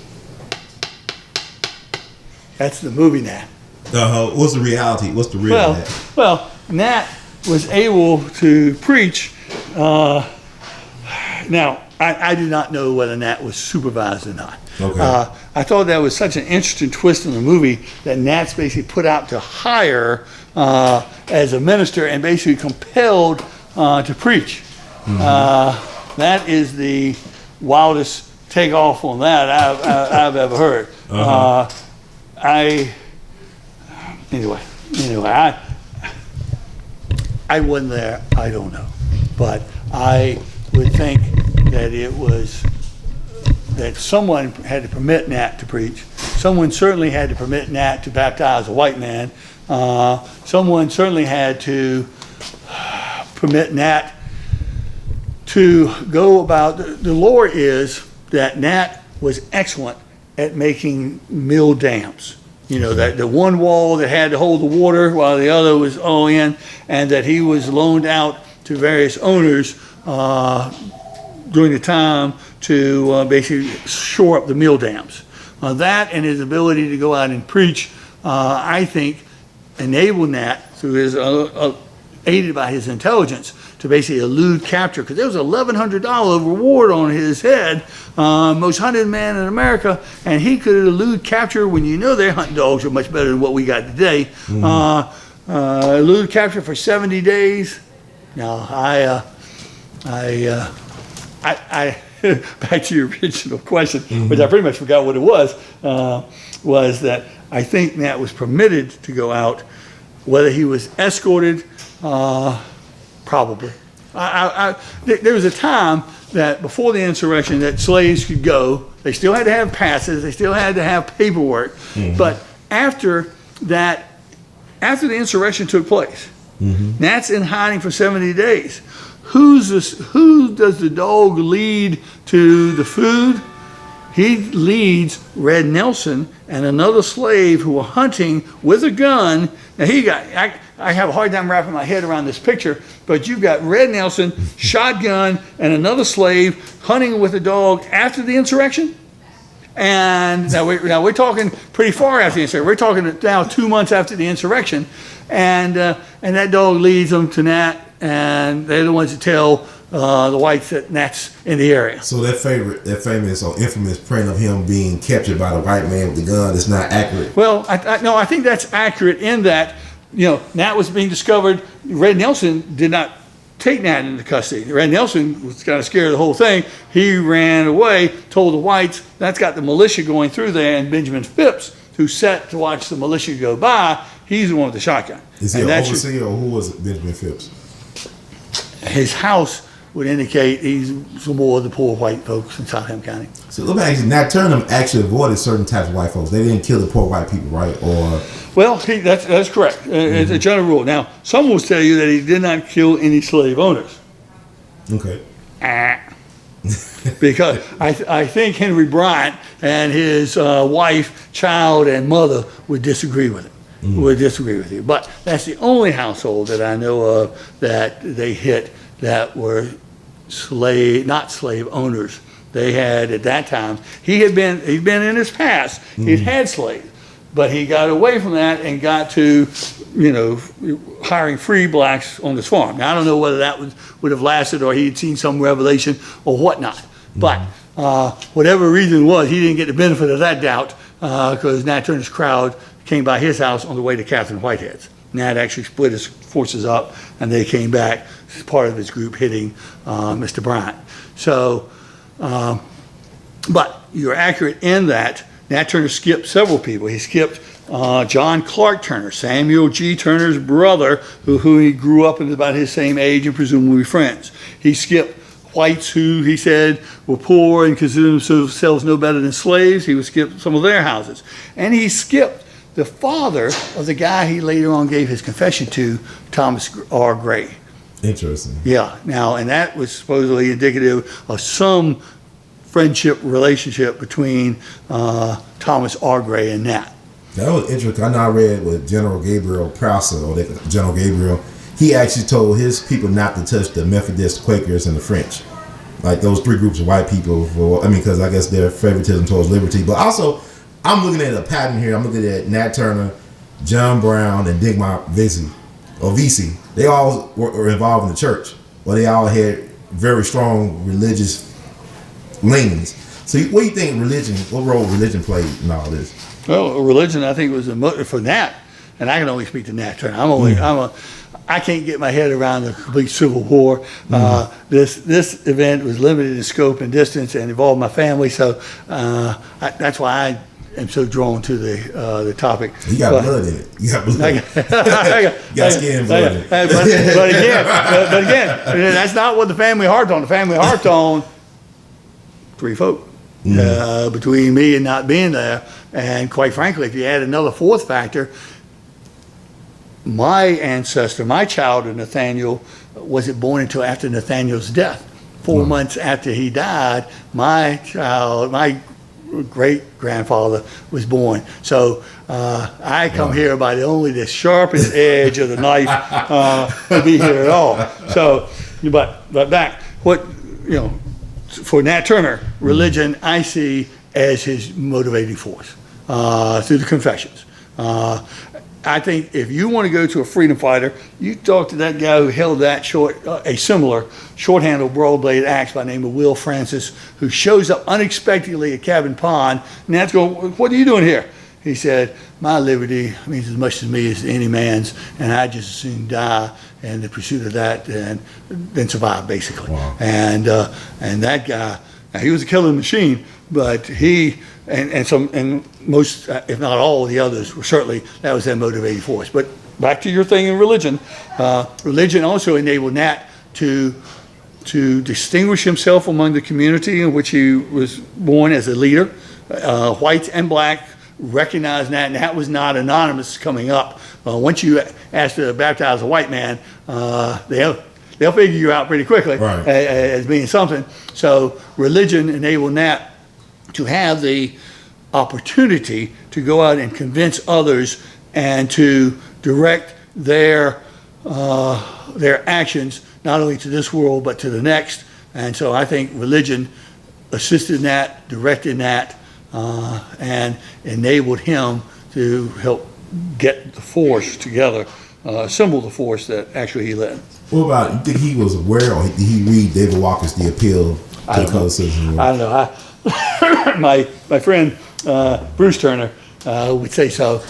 That's the movie Nat. What's the reality? What's the real Nat? Well, Nat was able to preach. Now, I do not know whether Nat was supervised or not. Okay. I thought that was such an interesting twist in the movie that Nat's basically put out to hire as a minister and basically compelled to preach. Mm-hmm. That is the wildest takeoff on that I've ever heard. Anyway, I wasn't there. I don't know, but I would think that it was that someone had to permit Nat to preach. Someone certainly had to permit Nat to baptize a white man. Someone certainly had to permit Nat to go about. The lore is that Nat was excellent at making mill dams. You know, that the one wall that had to hold the water while the other was all in, and that he was loaned out to various owners during the time to basically shore up the mill dams. That and his ability to go out and preach, I think, enabled Nat, through his aided by his intelligence, to basically elude capture, because there was a $1,100 reward on his head, most hunted man in America, and he could elude capture when you know their hunting dogs are much better than what we got today. Elude capture for 70 days. Now, I back to your original question, which I pretty much forgot what it was that I think Nat was permitted to go out. Whether he was escorted, probably. There was a time that before the insurrection that slaves could go. They still had to have passes. They still had to have paperwork. But after that, after the insurrection took place, Nat's in hiding for 70 days. Who does the dog lead to the food? He leads Red Nelson and another slave who were hunting with a gun. Now I have a hard time wrapping my head around this picture, but you've got Red Nelson, shotgun, and another slave hunting with a dog after the insurrection. And now we're talking pretty far after the insurrection. We're talking now 2 months after the insurrection, and that dog leads them to Nat, and they're the ones that tell the whites that Nat's in the area. So that famous or infamous print of him being captured by the white man with the gun is not accurate. Well, I think that's accurate in that, Nat was being discovered. Red Nelson did not take Nat into custody. Red Nelson was kind of scared of the whole thing. He ran away, told the whites. That's got the militia going through there, and Benjamin Phipps, who sat to watch the militia go by, he's the one with the shotgun. Is he an overseer, or who was Benjamin Phipps? His house would indicate he's some more of the poor white folks in Southampton County. So let me ask you, Nat Turner actually avoided certain types of white folks. They didn't kill the poor white people, right? Or well, that's correct. It's a general rule. Now, some will tell you that he did not kill any slave owners. Okay. Because I think Henry Bryant and his wife, child, and mother would disagree with it. Would disagree with you. But that's the only household that I know of that they hit that were not slave owners. They had at that time. He'd been in his past. He'd had slaves, but he got away from that and got to, hiring free blacks on his farm. Now I don't know whether that would have lasted or he'd seen some revelation or whatnot. But whatever reason it was, he didn't get the benefit of that doubt because Nat Turner's crowd came by his house on the way to Catherine Whitehead's. Nat actually split his forces up, and they came back as part of his group hitting Mr. Bryant. So, but you're accurate in that Nat Turner skipped several people. He skipped John Clark Turner, Samuel G. Turner's brother, who he grew up in about his same age and presumably friends. He skipped whites who he said were poor and considered themselves no better than slaves. He would skip some of their houses. And he skipped the father of the guy he later on gave his confession to, Thomas R. Gray. Interesting. Yeah. Now, and that was supposedly indicative of some friendship relationship between Thomas R. Gray and Nat. That was interesting. I know I read with General Gabriel Prosser, or General Gabriel. He actually told his people not to touch the Methodist, Quakers, and the French. Like those three groups of white people. Because I guess their favoritism towards liberty. But also, I'm looking at a pattern here. I'm looking at Nat Turner, John Brown, and Digmar Vesey. They all were involved in the church. Well, they all had very strong religious leanings. So what do you think what role religion played in all this? Well, religion, I think, was for Nat. and I can only speak to Nat Turner. I can't get my head around the complete Civil War. This event was limited in scope and distance and involved my family, so that's why I am so drawn to the topic. You got blood in it. You got blood. You got skin and blood in it. But again, that's not what the family harped on. The family harped on 3 folk. Between me and not being there, and quite frankly, if you add another 4th factor, my ancestor, my child of Nathaniel, wasn't born until after Nathaniel's death. 4 months after he died, my great-grandfather was born. So I come here by only the sharpest edge of the knife to be here at all. So, but back, for Nat Turner, religion I see as his motivating force through the Confessions. I think if you want to go to a freedom fighter, you talk to that guy who held that a similar short-handled broad-bladed axe by the name of Will Francis, who shows up unexpectedly at Cabin Pond. And that's going, "What are you doing here?" He said, "My liberty means as much to me as any man's, and I just as soon die in the pursuit of that than survive, basically." Wow. And that guy, now he was a killing machine, but he and most, if not all, of the others were certainly, that was their motivating force. But back to your thing in religion, religion also enabled Nat to distinguish himself among the community in which he was born as a leader. Whites and black recognized that, and that was not anonymous coming up. Once you ask to baptize a white man, they'll figure you out pretty quickly, right, as being something. So religion enabled Nat to have the opportunity to go out and convince others and to direct their actions not only to this world but to the next. And so I think religion assisted Nat, directed Nat, and enabled him to help get the force together, assemble the force that actually he led. What about, you think he was aware, or did he read David Walker's The Appeal to the Colored Citizen? I don't know. My friend Bruce Turner would say so.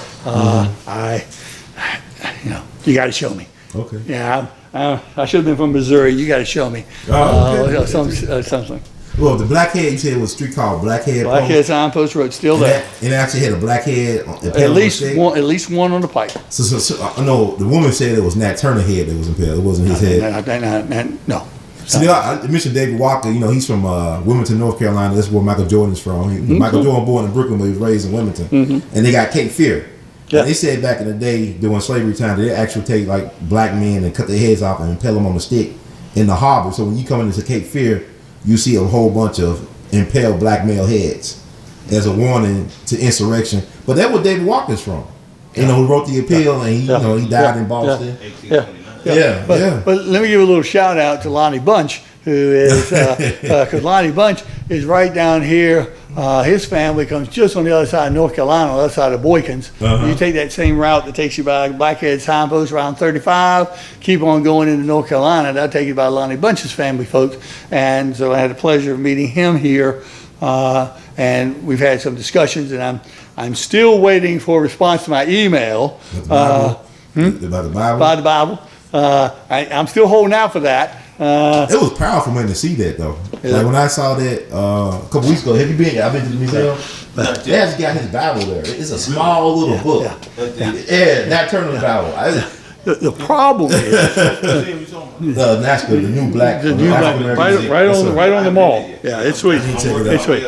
You got to show me. Okay. Yeah, I should have been from Missouri. You got to show me. Something. Well, the Blackhead, you said it was a street called Blackhead. Blackhead Signpost Road, still there. It actually had a blackhead. At least one on the pipe. So no, the woman said it was Nat Turner head that was impaled. It wasn't his head. No. See, I mentioned David Walker. He's from Wilmington, North Carolina. That's where Michael Jordan's from. Michael Jordan born in Brooklyn, but he was raised in Wilmington. And they got Cape Fear. Yeah. They said back in the day, during slavery time, they actually take like black men and cut their heads off and impale them on a stick in the harbor. So when you come into Cape Fear, you see a whole bunch of impaled black male heads as a warning to insurrection. But that's where David Walker's from. Who wrote The Appeal, and he died in Boston. But let me give a little shout out to Lonnie Bunch, who is, because Lonnie Bunch is right down here. His family comes just on the other side of North Carolina, on the other side of Boykins. You take that same route that takes you by Blackhead Signpost around 35, keep on going into North Carolina, that'll take you by Lonnie Bunch's family folks. And so I had the pleasure of meeting him here, and we've had some discussions, and I'm still waiting for a response to my email. About the Bible? About the Bible. I'm still holding out for that. It was powerful when to see that though. Like when I saw that a couple weeks ago. Have you been? I've been to the museum. They actually got his Bible there. It's a small little book. Nat Turner's Bible. The problem is the NASCAR, the new black, right on the mall. Yeah, it's sweet. It's sweet.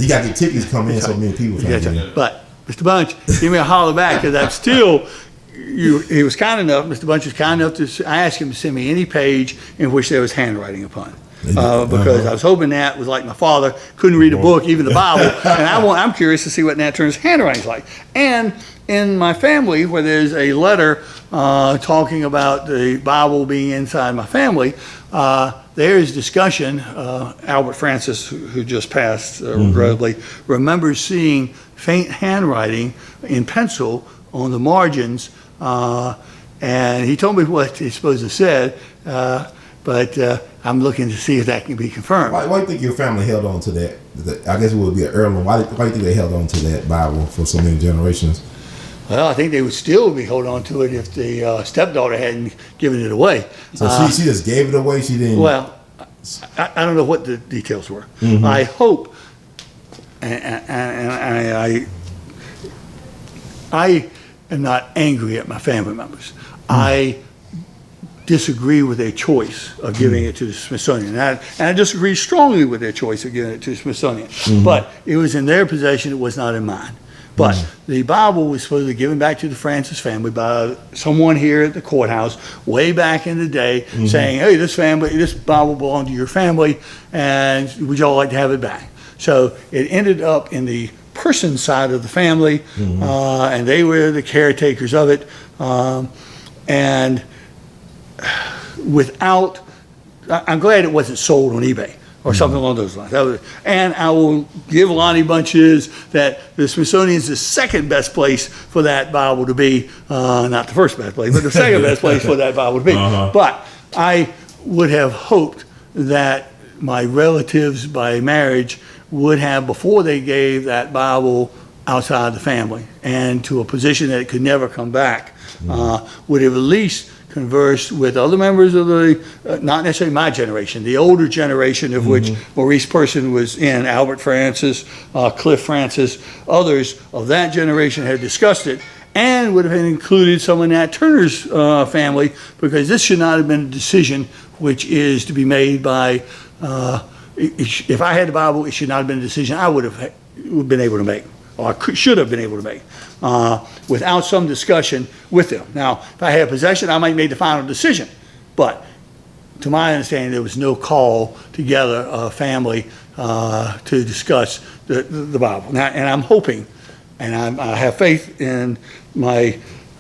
You got the tickets come in, so many people come in. But Mr. Bunch, give me a holler back, because I'm still. He was kind enough. Mr. Bunch was kind enough I asked him to send me any page in which there was handwriting upon. Because I was hoping Nat was like my father, couldn't read a book, even the Bible, and I'm curious to see what Nat Turner's handwriting's like. And in my family, where there's a letter talking about the Bible being inside my family, there is discussion. Albert Francis, who just passed regrettably, remembers seeing faint handwriting in pencil on the margins, and he told me what he's supposed to have said, but I'm looking to see if that can be confirmed. Why do you think your family held on to that? I guess it would be an heirloom. Why do you think they held on to that Bible for so many generations? Well, I think they would still be holding on to it if the stepdaughter hadn't given it away. So she just gave it away. She didn't. Well, I don't know what the details were. Mm-hmm. I hope, and I am not angry at my family members. I disagree with their choice of giving it to the Smithsonian. And I disagree strongly with their choice of giving it to the Smithsonian. But it was in their possession, it was not in mine. But the Bible was supposedly given back to the Francis family by someone here at the courthouse way back in the day saying, hey, this Bible belonged to your family, and would y'all like to have it back? So it ended up in the person side of the family, and they were the caretakers of it. And without, I'm glad it wasn't sold on eBay or something along those lines. And I will give Lonnie Bunches that the Smithsonian is the second best place for that Bible to be, not the first best place, but the second best place for that Bible to be. But I would have hoped that my relatives by marriage would have, before they gave that Bible outside the family and to a position that it could never come back, would have at least conversed with other members of the, not necessarily my generation, the older generation of which Maurice Person was in, Albert Francis, Cliff Francis, others of that generation had discussed it, and would have included someone in Nat Turner's family, because this should not have been a decision which is to be made by, if I had the Bible, it should not have been a decision I would have been able to make, or should have been able to make, without some discussion with them. Now, if I had possession, I might make the final decision. But to my understanding, there was no call together a family to discuss the Bible. Now, and I'm hoping, and I have faith in my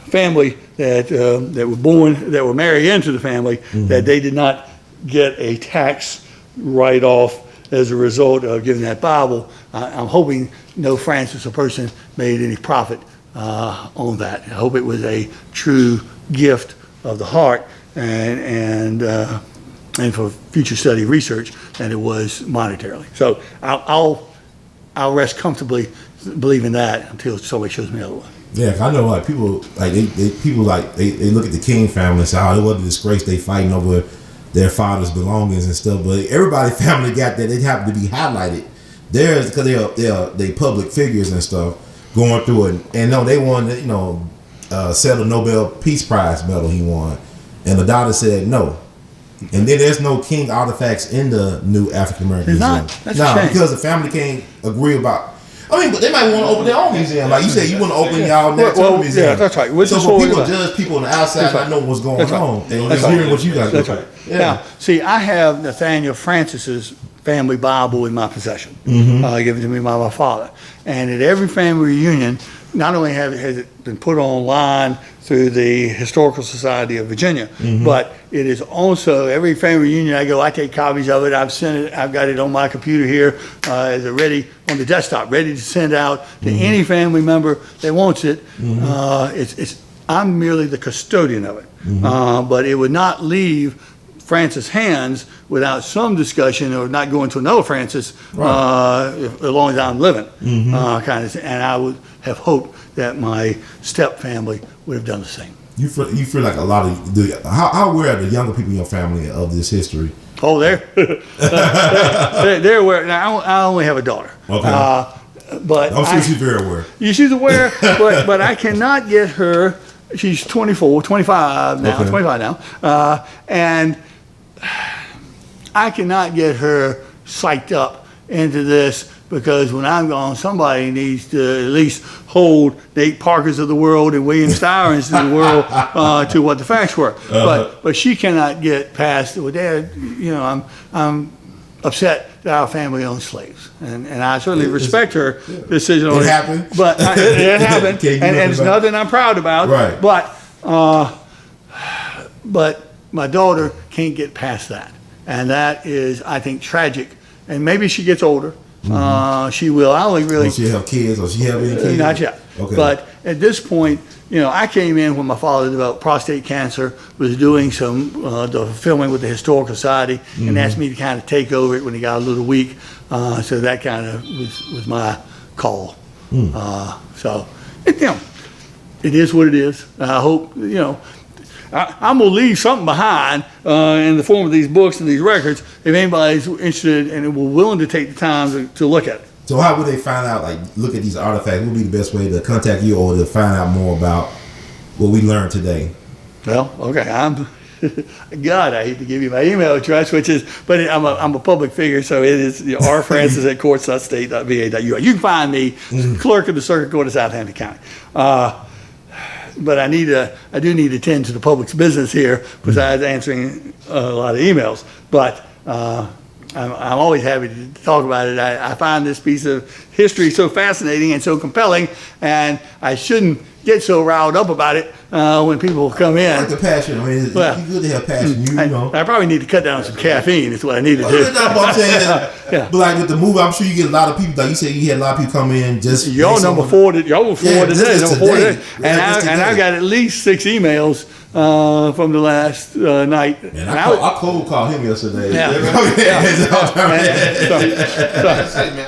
family that were married into the family, that they did not get a tax write-off as a result of giving that Bible. I'm hoping no Francis or person made any profit on that. I hope it was a true gift of the heart and for future study research than it was monetarily. So I'll rest comfortably believing that until somebody shows me otherwise. Yeah, I know like people like they look at the King family and say, oh, it wasn't a disgrace, they fighting over their father's belongings and stuff, but everybody family got that. They happen to be highlighted. Theirs because they public figures and stuff going through it, and no, they won the sell the Nobel Peace Prize medal he won, and the daughter said no, and then there's no King artifacts in the new African American Museum. No, because the family can't agree about. I mean, but they might want to open their own museum. Like you said, you want to open y'all next museum. Yeah, that's right. So for people judge people on the outside, not know what's going on, and just hearing what you guys do. That's right. Yeah. Now, see, I have Nathaniel Francis's family Bible in my possession, given to me by my father. And at every family reunion, not only has it been put online through the Historical Society of Virginia, but it is also, every family reunion I go, I take copies of it. I've got it on my computer here as a ready on the desktop, ready to send out to any family member that wants it. I'm merely the custodian of it, but it would not leave Francis' hands without some discussion, or not going to another Francis, as long as I'm living, kind of thing. And I would have hoped that my step family would have done the same. You feel like a lot of how aware are the younger people in your family of this history? Oh, they're aware. Now I only have a daughter. Okay. But I'm sure she's very aware. She's aware, but I cannot get her. She's 25 now, Okay. 25 now, and I cannot get her psyched up into this, because when I'm gone, somebody needs to at least hold Nate Parkers of the world and William Styrens of the world to what the facts were. But she cannot get past, well, Dad, I'm upset that our family owns slaves, and I certainly respect her decision on it. It happened. But it happened, and it's nothing I'm proud about. Right. But my daughter can't get past that, and that is, I think, tragic. And maybe she gets older. She will. I only really. Does she have kids, or she have any kids? Not yet. Okay. But at this point, I came in when my father developed prostate cancer, was doing some the filming with the Historical Society, and asked me to kind of take over it when he got a little weak. So that kind of was my call. So, it is what it is. I hope, I'm going to leave something behind in the form of these books and these records if anybody's interested and willing to take the time to look at it. So how would they find out, like, look at these artifacts? What would be the best way to contact you or to find out more about what we learned today? Well, okay, God, I hate to give you my email address, but I'm a public figure, so it is rfrancis@courts.state.va.ui. You can find me, clerk of the Circuit Court of Southampton County. But I do need to tend to the public's business here besides answering a lot of emails. But I'm always happy to talk about it. I find this piece of history so fascinating and so compelling, and I shouldn't get so riled up about it when people come in. I like the passion. I mean, it's good to have passion. You know. I probably need to cut down some caffeine. Is what I need to do. I'm saying, but like with the movie, I'm sure you get a lot of people. Like you said, you had a lot of people come in just. Y'all number 4 today. Y'all were 4 today. Number 4 today. Yeah, and I got at least 6 emails from the last night. And I cold called him yesterday. Yeah. I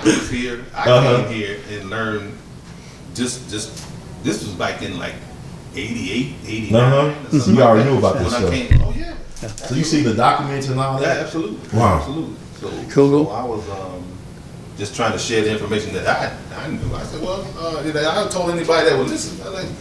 was here. I came here and learned just this was back in like 88, 89. So you already knew about this stuff. Oh yeah. So you see the documents and all that? Yeah, absolutely. Wow. Absolutely. So Cool. I was just trying to share the information that I knew. I said, well, I told anybody that would listen. I was like,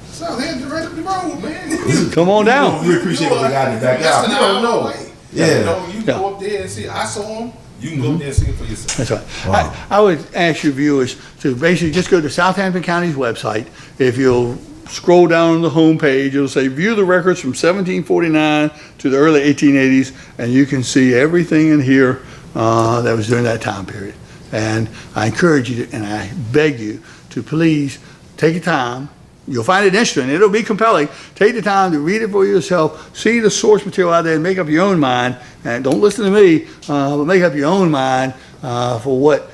Southampton right up the road, man. Come on down. We appreciate what we got in the backyard. You don't know. Yeah. You go up there and see. I saw him. You can go up there and see it for yourself. That's right. Wow. I would ask your viewers to basically just go to Southampton County's website. If you'll scroll down on the home page, it'll say view the records from 1749 to the early 1880s, and you can see everything in here that was during that time period. And I encourage you and I beg you to please take your time. You'll find it interesting. It'll be compelling. Take the time to read it for yourself. See the source material out there and make up your own mind. And don't listen to me, but make up your own mind for what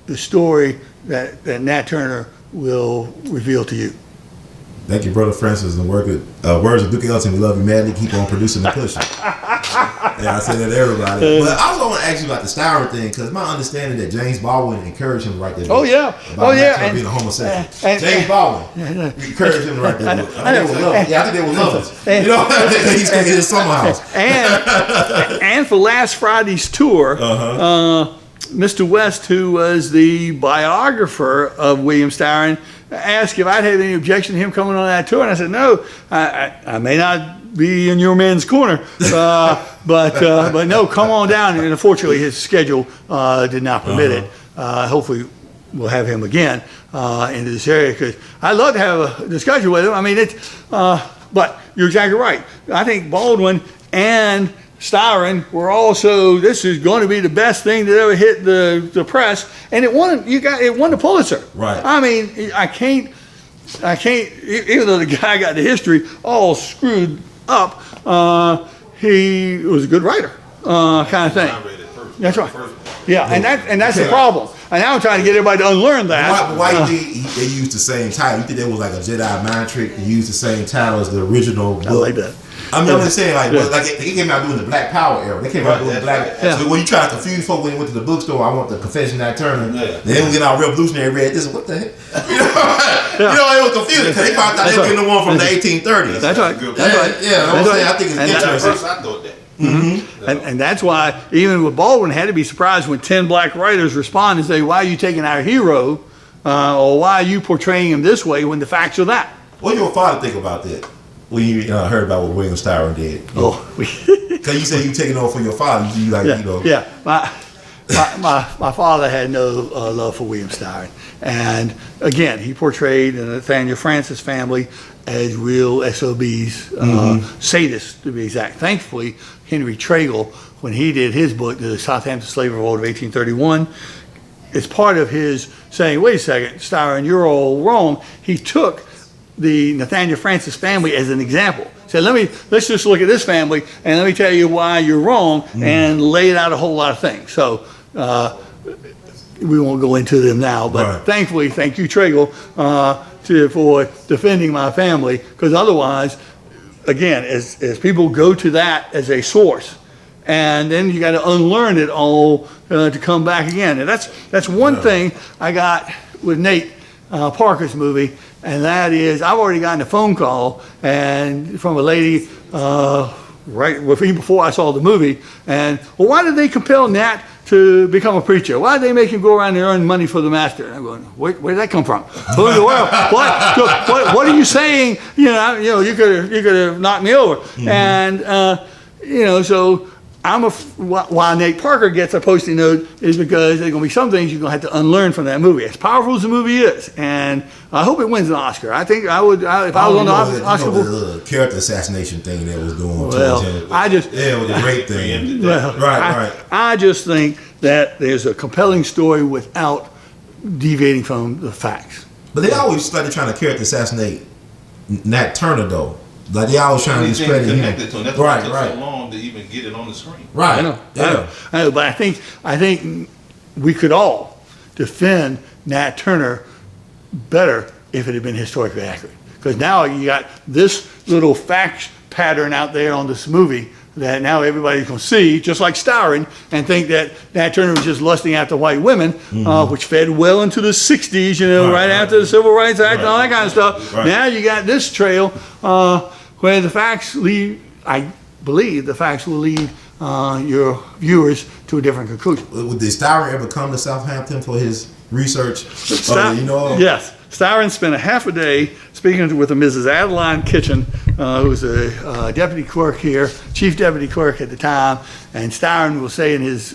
the story that Nat Turner will reveal to you. Thank you, Brother Francis. And words of Duke Ellington, we love you madly. Keep on producing and pushing. Yeah, I say that to everybody. But I also want to ask you about the Styron thing, because my understanding that James Baldwin encouraged him to write that book. Oh, yeah. About And being a homosexual. James Baldwin encouraged him to write that book. I think they were lovers. You know, he's in his summer house. And for last Friday's tour, Mr. West, who was the biographer of William Styron, asked if I'd have any objection to him coming on that tour, and I said, no, I may not be in your man's corner, but no, come on down. And unfortunately, his schedule did not permit it. Hopefully, we'll have him again into this area, because I'd love to have a discussion with him. I mean, but you're exactly right. I think Baldwin and Styron were also, this is going to be the best thing that ever hit the press, and it won the Pulitzer. Right. I mean, I can't, even though the guy got the history all screwed up, he was a good writer, kind of thing. I read it first. That's right. Yeah, and that's the problem. And now I'm trying to get everybody to unlearn that. Why they used the same title? You think that was like a Jedi mind trick to use the same title as the original book? I like that. I mean, I'm just saying, like they came out doing the Black Power era. They came out doing the Black. So when you try to confuse folks when they went to the bookstore, I want the Confession of Nat Turner. They don't get out Revolutionary read this. What the heck? You know, it was confusing because they thought they were getting the one from the 1830s. That's right. That's right. Yeah, I'm saying, I think it's interesting. First, I thought that. And that's why even with Baldwin had to be surprised when 10 black writers respond and say, why are you taking our hero, or why are you portraying him this way when the facts are that? What did your father think about that when you heard about what William Styron did? Because you said you taking over from your father. Yeah. My father had no love for William Styron. And again, he portrayed the Nathaniel Francis family as real SOBs, sadists to be exact. Thankfully, Henry Tragle, when he did his book, The Southampton Slave Revolt of 1831, it's part of his saying, wait a second, Styron, you're all wrong. He took the Nathaniel Francis family as an example. Said, let's just look at this family and let me tell you why you're wrong, and laid out a whole lot of things. So we won't go into them now, but thankfully, thank you, Tragle, for defending my family, because otherwise, again, as people go to that as a source, and then you got to unlearn it all to come back again. And that's one thing I got with Nate Parker's movie, and that is I've already gotten a phone call and from a lady even before I saw the movie, and well, why did they compel Nat to become a preacher? Why did they make him go around and earn money for the master? And I'm going, where did that come from? Who in the world? What are you saying? You could have knocked me over. And so why Nate Parker gets a Post-it note is because there's going to be some things you're going to have to unlearn from that movie. As powerful as the movie is, and I hope it wins an Oscar. I think I would, if I was on the Oscar. The character assassination thing that was going on. Well, with the rape thing. Right. I just think that there's a compelling story without deviating from the facts. But they always started trying to character assassinate Nat Turner, though. Like they always trying to discredit him. That's why it took so long to even get it on the screen. Right. I know. But I think we could all defend Nat Turner better if it had been historically accurate. Because now you got this little fact pattern out there on this movie that now everybody's going to see, just like Styron, and think that Nat Turner was just lusting after white women, which fed well into the 60s, right after the Civil Rights Act and all that kind of stuff. Right. Now you got this trail where the facts lead, I believe the facts will lead your viewers to a different conclusion. Did Styron ever come to Southampton for his research? Yes. Styron spent a half a day speaking with a Mrs. Adeline Kitchen, who was a deputy clerk here, chief deputy clerk at the time. And Styron will say in his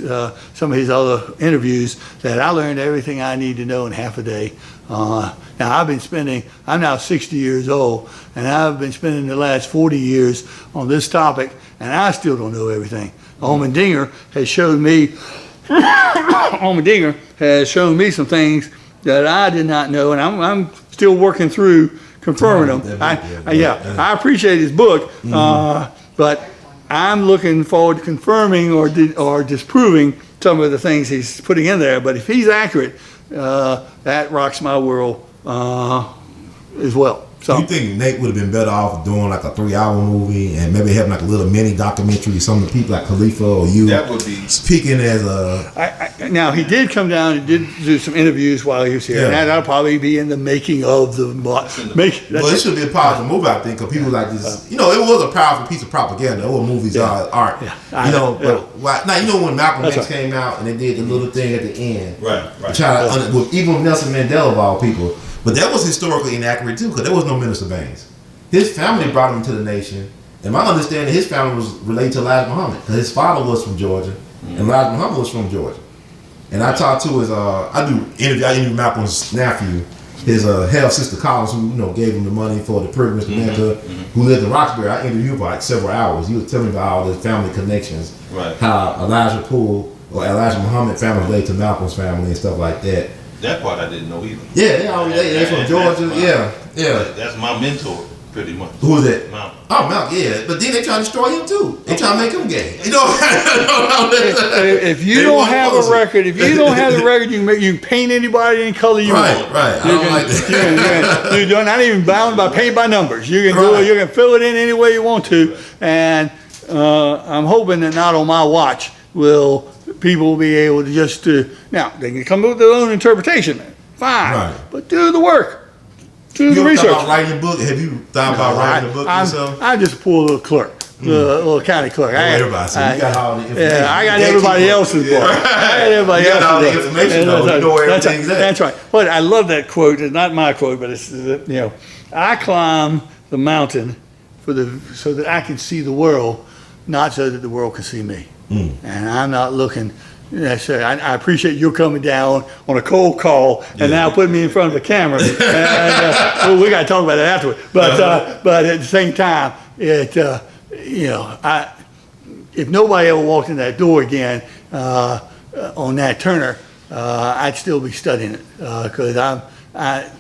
some of his other interviews that I learned everything I need to know in half a day. Now I'm now 60 years old, and I've been spending the last 40 years on this topic, and I still don't know everything. Holman Dinger has shown me some things that I did not know, and I'm still working through confirming them. I appreciate his book, but I'm looking forward to confirming or disproving some of the things he's putting in there. But if he's accurate, that rocks my world as well. So, do you think Nate would have been better off doing like a 3-hour movie and maybe having like a little mini documentary? Some of the people like Khalifa or you that would be speaking as a. Now he did come down and did do some interviews while he was here, and that'll probably be in the making of the. Well, it should be a powerful movie, I think, because people like this. It was a powerful piece of propaganda. All movies are art. When Malcolm X came out and they did the little thing at the end, right. Even with Nelson Mandela of all people. But that was historically inaccurate too, because there was no Minister Baines. His family brought him to the nation, and my understanding, his family was related to Elijah Muhammad, because his father was from Georgia, and Elijah Muhammad was from Georgia. And I talked to his, I interviewed Malcolm's nephew, his half sister Collins, who gave him the money for the pilgrimage to Mecca, who lived in Roxbury. I interviewed him for like several hours. He was telling me about all the family connections, how Elijah Muhammad family related to Malcolm's family and stuff like that. That part I didn't know either. Yeah, they're from Georgia. That's my mentor, pretty much. Who is that? Malcolm. Oh, Malcolm, yeah. But then they try to destroy him too. They try to make him gay. If you don't have a record, you can paint anybody any color you want. Right. I don't like that. You're not even bound by paint by numbers. You can do it. You can fill it in any way you want to. And I'm hoping that not on my watch will people will be able to now they can come up with their own interpretation. Fine, but do the work, do the research. About writing a book? Have you thought about writing a book yourself? I just pull a little clerk, a little county clerk. I got all the information. I got everybody else's book. I got everybody else's all the information. That's right. But I love that quote. It's not my quote, but it's I climb the mountain so that I can see the world, not so that the world can see me. And I'm not looking. I appreciate you coming down on a cold call and now putting me in front of the camera. And, we got to talk about that afterward. But at the same time, if nobody ever walked in that door again on Nat Turner, I'd still be studying it because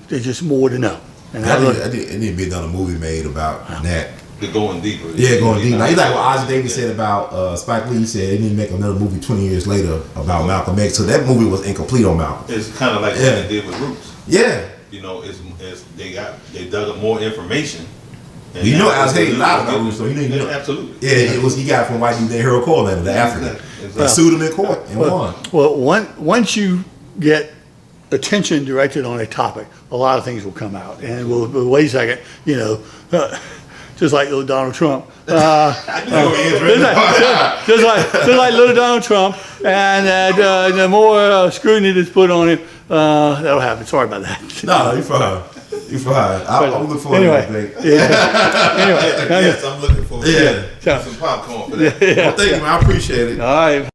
there's just more to know. And it need to be done a movie made about Nat. Going deeper. Yeah, going deeper. Like what Oscar Davis said about Spike Lee. He said they didn't make another movie 20 years later about Malcolm X. So that movie was incomplete on Malcolm. It's kind of like what they did with Roots. Yeah. They dug up more information. And Alex Hayes lied about Roots, so absolutely. Yeah, he got it from white dude named Harold Corland, the African. They sued him in court and won. Well, once you get attention directed on a topic, a lot of things will come out. And we'll wait a second, just like little Donald Trump. Just like little Donald Trump, and the more scrutiny that's put on him, that'll happen. Sorry about that. No, you're fine. You're fine. I'm looking forward to that thing. Yes, I'm looking forward to Yeah. some popcorn for that. Well, thank you, man. I appreciate it. All right.